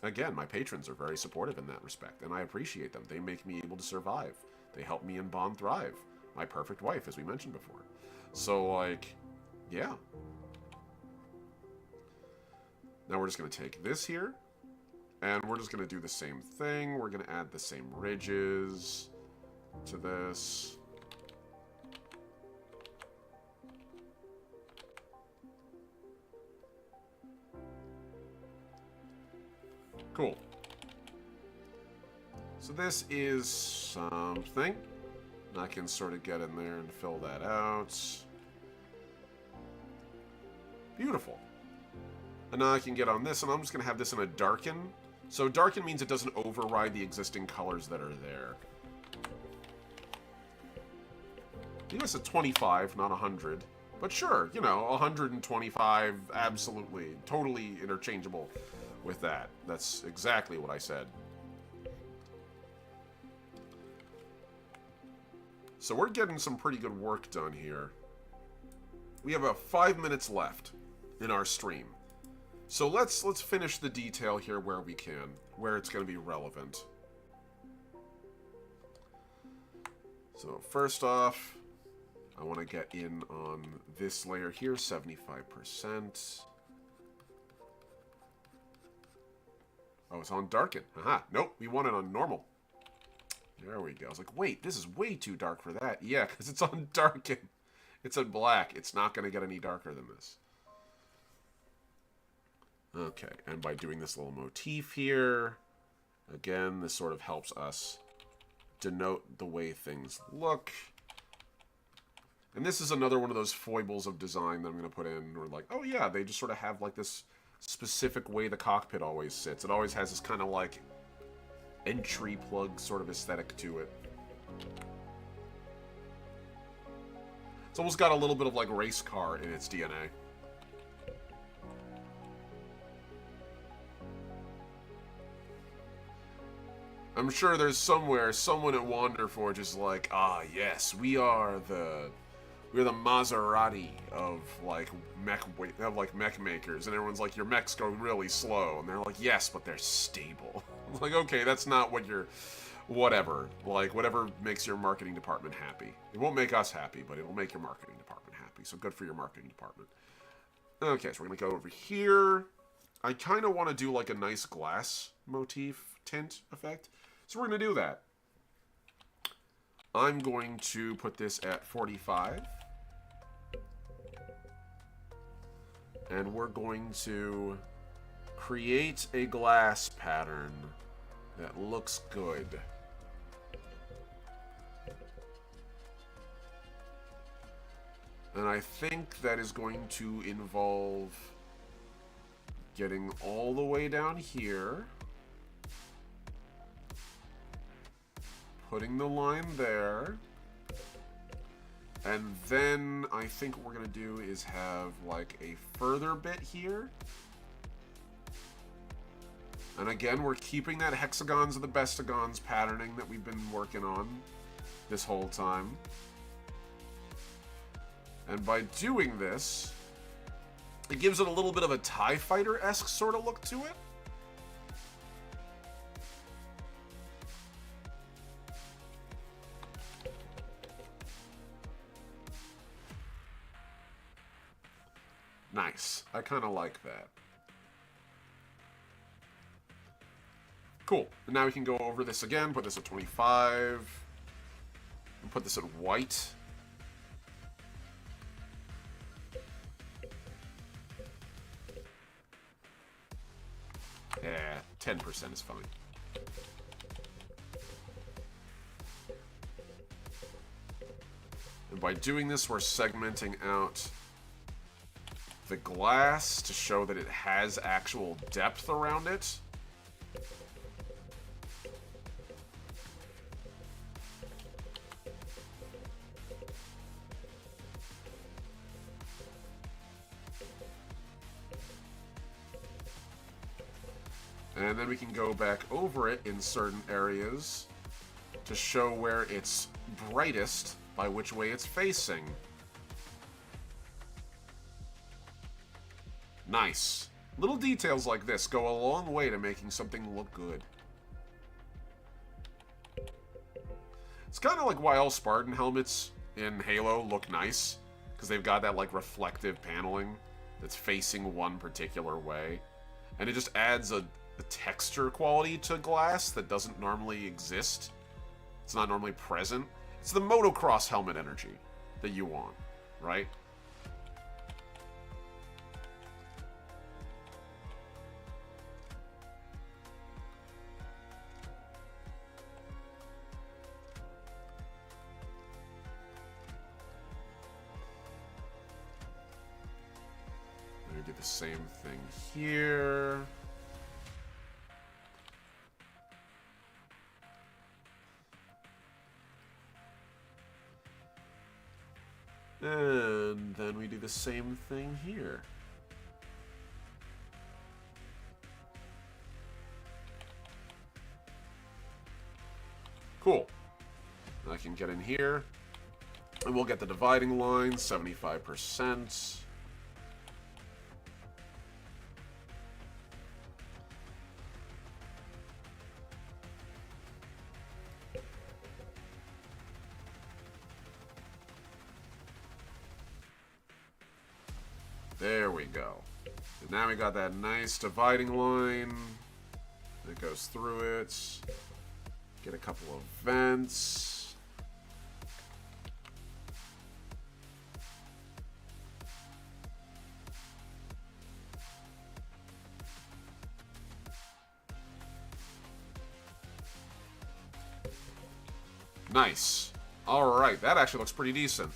[SPEAKER 1] Again, my patrons are very supportive in that respect, and I appreciate them. They make me able to survive. They help me and Bond thrive. My perfect wife, as we mentioned before. So, like, yeah. Now we're just going to take this here, and we're just going to do the same thing. We're going to add the same ridges to this. Cool. So this is something. I can sort of get in there and fill that out. Beautiful. And now I can get on this, and I'm just going to have this in a darken. So darken means it doesn't override the existing colors that are there. I think it's a 25, not 100. But sure, you know, 125, absolutely, totally interchangeable with that. That's exactly what I said. So we're getting some pretty good work done here. We have 5 minutes left in our stream. So let's finish the detail here where we can, where it's going to be relevant. So first off, I want to get in on this layer here, 75%. Oh, it's on darken. Aha. Nope, we want it on normal. There we go. I was like, wait, this is way too dark for that. Yeah, because it's on darken. It's on black. It's not going to get any darker than this. Okay, and by doing this little motif here, again, this sort of helps us denote the way things look. And this is another one of those foibles of design that I'm going to put in. Where like, oh yeah, they just sort of have like this specific way the cockpit always sits. It always has this kind of like entry plug sort of aesthetic to it. It's almost got a little bit of like race car in its DNA. I'm sure there's somewhere someone at Wanderforge is like, ah yes, we're the Maserati of like mech makers, and everyone's like, your mechs go really slow, and they're like, yes, but they're stable. It's like, okay, that's not what you're, whatever, like whatever makes your marketing department happy. It won't make us happy, but it will make your marketing department happy. So good for your marketing department. Okay, so we're gonna go over here. I kind of want to do like a nice glass motif tint effect, so we're gonna do that. I'm going to put this at 45. And we're going to create a glass pattern that looks good. And I think that is going to involve getting all the way down here, putting the line there, and then I think what we're going to do is have like a further bit here. And again, we're keeping that hexagons of the bestagons patterning that we've been working on this whole time. And by doing this, it gives it a little bit of a TIE Fighter-esque sort of look to it. Nice. I kind of like that. Cool. And now we can go over this again, put this at 25, and put this at white. Yeah, 10% is fine. And by doing this, we're segmenting out the glass to show that it has actual depth around it. And then we can go back over it in certain areas to show where it's brightest by which way it's facing. Nice. Little details like this go a long way to making something look good. It's kind of like why all Spartan helmets in Halo look nice, because they've got that like reflective paneling that's facing one particular way. And it just adds a texture quality to glass that doesn't normally exist. It's not normally present. It's the motocross helmet energy that you want, right? We do the same thing here. And then we do the same thing here. Cool. I can get in here, and we'll get the dividing line, 75%. There we go. And now we got that nice dividing line that goes through it. Get a couple of vents. Nice. All right, that actually looks pretty decent.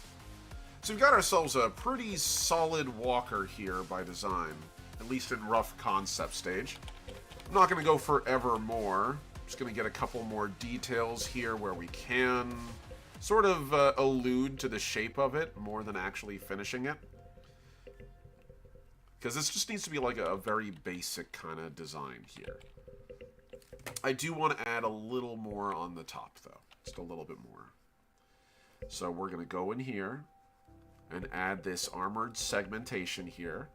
[SPEAKER 1] So we've got ourselves a pretty solid walker here by design, at least in rough concept stage. I'm not going to go forever more. I'm just going to get a couple more details here where we can sort of allude to the shape of it more than actually finishing it. Because this just needs to be like a very basic kind of design here. I do want to add a little more on the top though, just a little bit more. So we're going to go in here and add this armored segmentation here.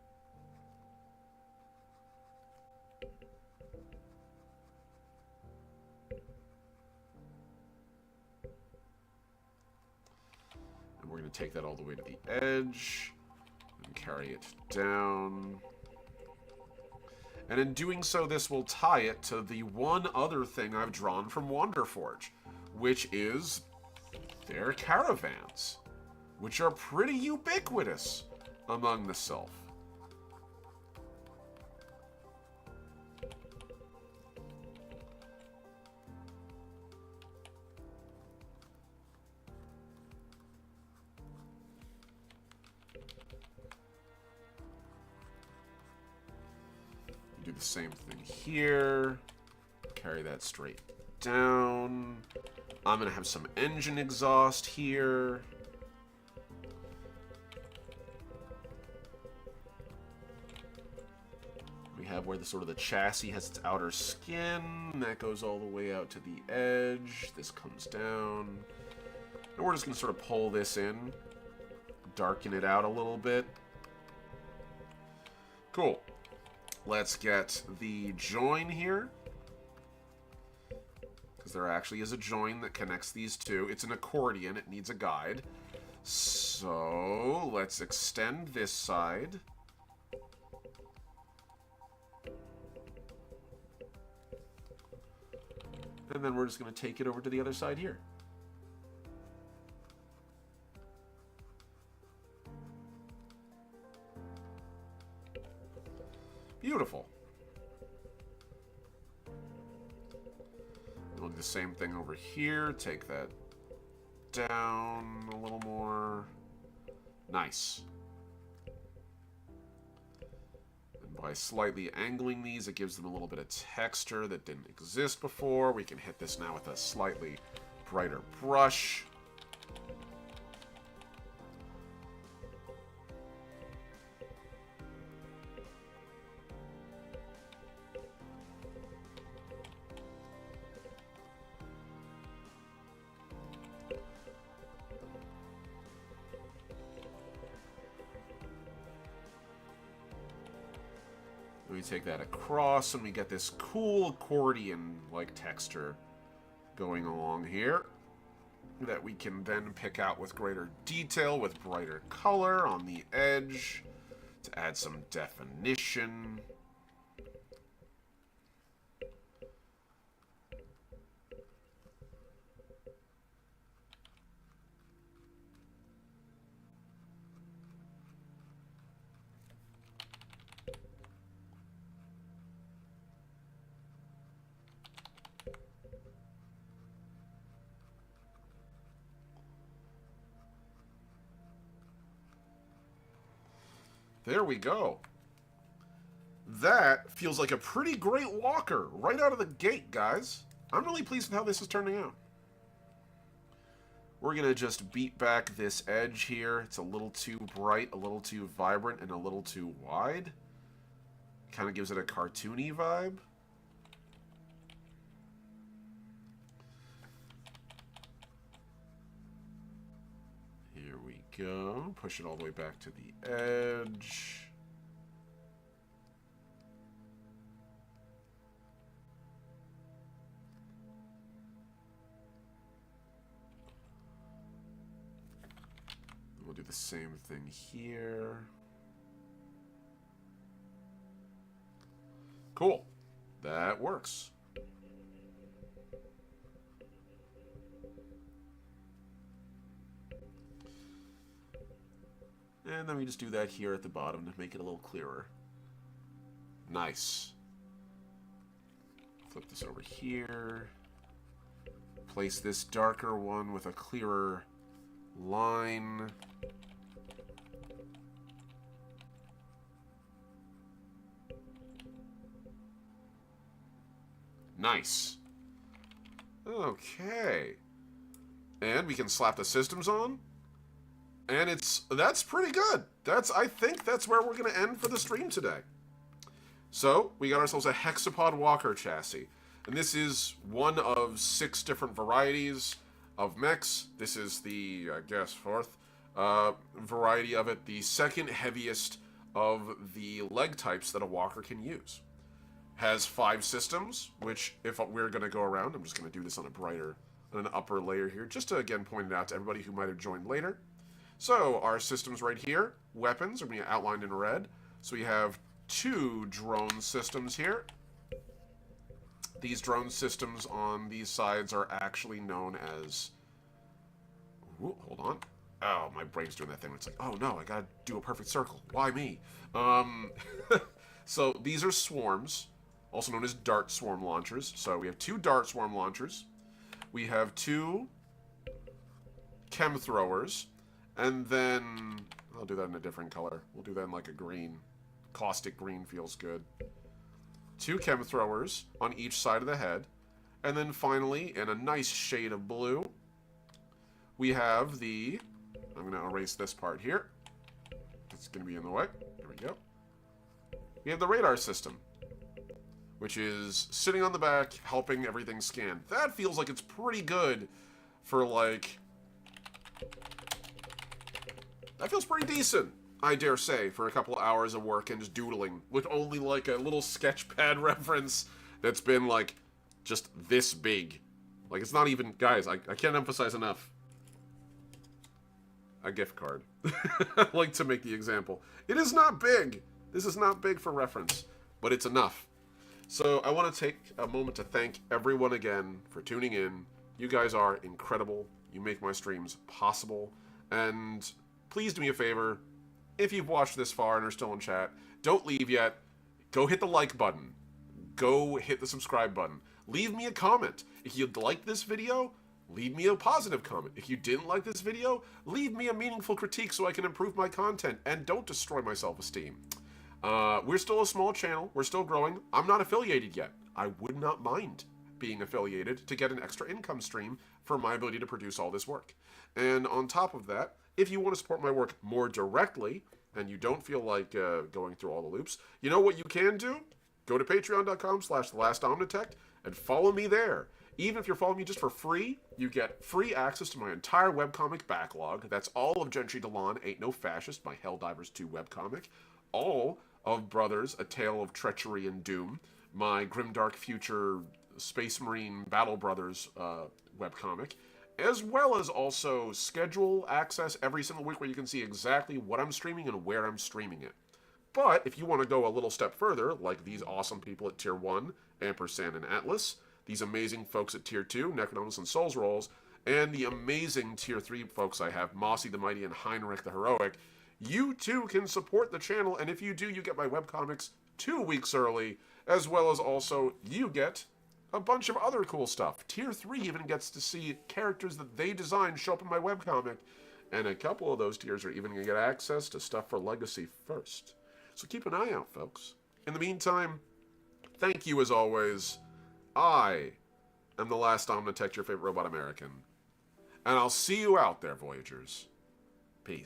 [SPEAKER 1] And we're going to take that all the way to the edge and carry it down. And in doing so, this will tie it to the one other thing I've drawn from Wanderforge, which is their caravans, which are pretty ubiquitous among the Sylph. Do the same thing here. Carry that straight down. I'm going to have some engine exhaust here. Have where the sort of the chassis has its outer skin. That goes all the way out to the edge. This comes down. And we're just going to sort of pull this in. Darken it out a little bit. Cool. Let's get the join here. Because there actually is a join that connects these two. It's an accordion. It needs a guide. So let's extend this side. And then we're just going to take it over to the other side here. Beautiful. We'll do the same thing over here. Take that down a little more. Nice. By slightly angling these, it gives them a little bit of texture that didn't exist before. We can hit this now with a slightly brighter brush. We take that across, and we get this cool accordion-like texture going along here that we can then pick out with greater detail, with brighter color on the edge to add some definition. There we go. That feels like a pretty great walker right out of the gate, guys. I'm really pleased with how this is turning out. We're going to just beat back this edge here. It's a little too bright, a little too vibrant, and a little too wide. Kind of gives it a cartoony vibe. Here we go. Push it all the way back to the edge. We'll do the same thing here. Cool. That works. And then we just do that here at the bottom to make it a little clearer. Nice. Flip this over here. Place this darker one with a clearer line. Nice. Okay. And we can slap the systems on. And that's pretty good. I think that's where we're going to end for the stream today. So, we got ourselves a hexapod walker chassis. And this is one of 6 different varieties of mechs. This is the, I guess, 4th variety of it. The second heaviest of the leg types that a walker can use. Has 5 systems, which if we're going to go around, I'm just going to do this on an upper layer here, just to again point it out to everybody who might have joined later. So our systems right here, weapons are being outlined in red. So we have 2 drone systems here. These drone systems on these sides are actually known as... Ooh, hold on. Oh, my brain's doing that thing where it's like, oh no, I gotta do a perfect circle. Why me? So these are swarms, also known as dart swarm launchers. So we have 2 dart swarm launchers. We have 2 chem throwers. And then, I'll do that in a different color. We'll do that in like a green. Caustic green feels good. 2 chem throwers on each side of the head. And then finally, in a nice shade of blue, we have the... I'm going to erase this part here. It's going to be in the way. There we go. We have the radar system, which is sitting on the back, helping everything scan. That feels like it's pretty good for, like... That feels pretty decent, I dare say, for a couple hours of work and just doodling with only like a little sketchpad reference that's been like just this big. Like it's not even, guys, I can't emphasize enough. A gift card. I like to make the example. It is not big. This is not big for reference, but it's enough. So I want to take a moment to thank everyone again for tuning in. You guys are incredible. You make my streams possible. And... please do me a favor, if you've watched this far and are still in chat, don't leave yet. Go hit the like button. Go hit the subscribe button. Leave me a comment. If you liked this video, leave me a positive comment. If you didn't like this video, leave me a meaningful critique so I can improve my content and don't destroy my self-esteem. We're still a small channel. We're still growing. I'm not affiliated yet. I would not mind being affiliated to get an extra income stream for my ability to produce all this work. And on top of that, if you want to support my work more directly, and you don't feel like going through all the loops, you know what you can do? Go to patreon.com/thelastOmnitect and follow me there. Even if you're following me just for free, you get free access to my entire webcomic backlog. That's all of Gentry DeLon Ain't No Fascist, my Helldivers 2 webcomic. All of Brothers, A Tale of Treachery and Doom, my grimdark future Space Marine Battle Brothers webcomic, as well as also schedule access every single week where you can see exactly what I'm streaming and where I'm streaming it. But if you want to go a little step further, like these awesome people at Tier 1, Ampersand and Atlas, these amazing folks at Tier 2, Necronomus and Souls Rolls, and the amazing Tier 3 folks I have, Mossy the Mighty and Heinrich the Heroic, you too can support the channel, and if you do, you get my webcomics 2 weeks early, as well as also you get a bunch of other cool stuff. Tier 3 even gets to see characters that they designed show up in my webcomic, and a couple of those tiers are even going to get access to stuff for Legacy first. So keep an eye out, folks. In the meantime, thank you as always. I am the last Omnitech, your favorite robot American. And I'll see you out there, Voyagers. Peace.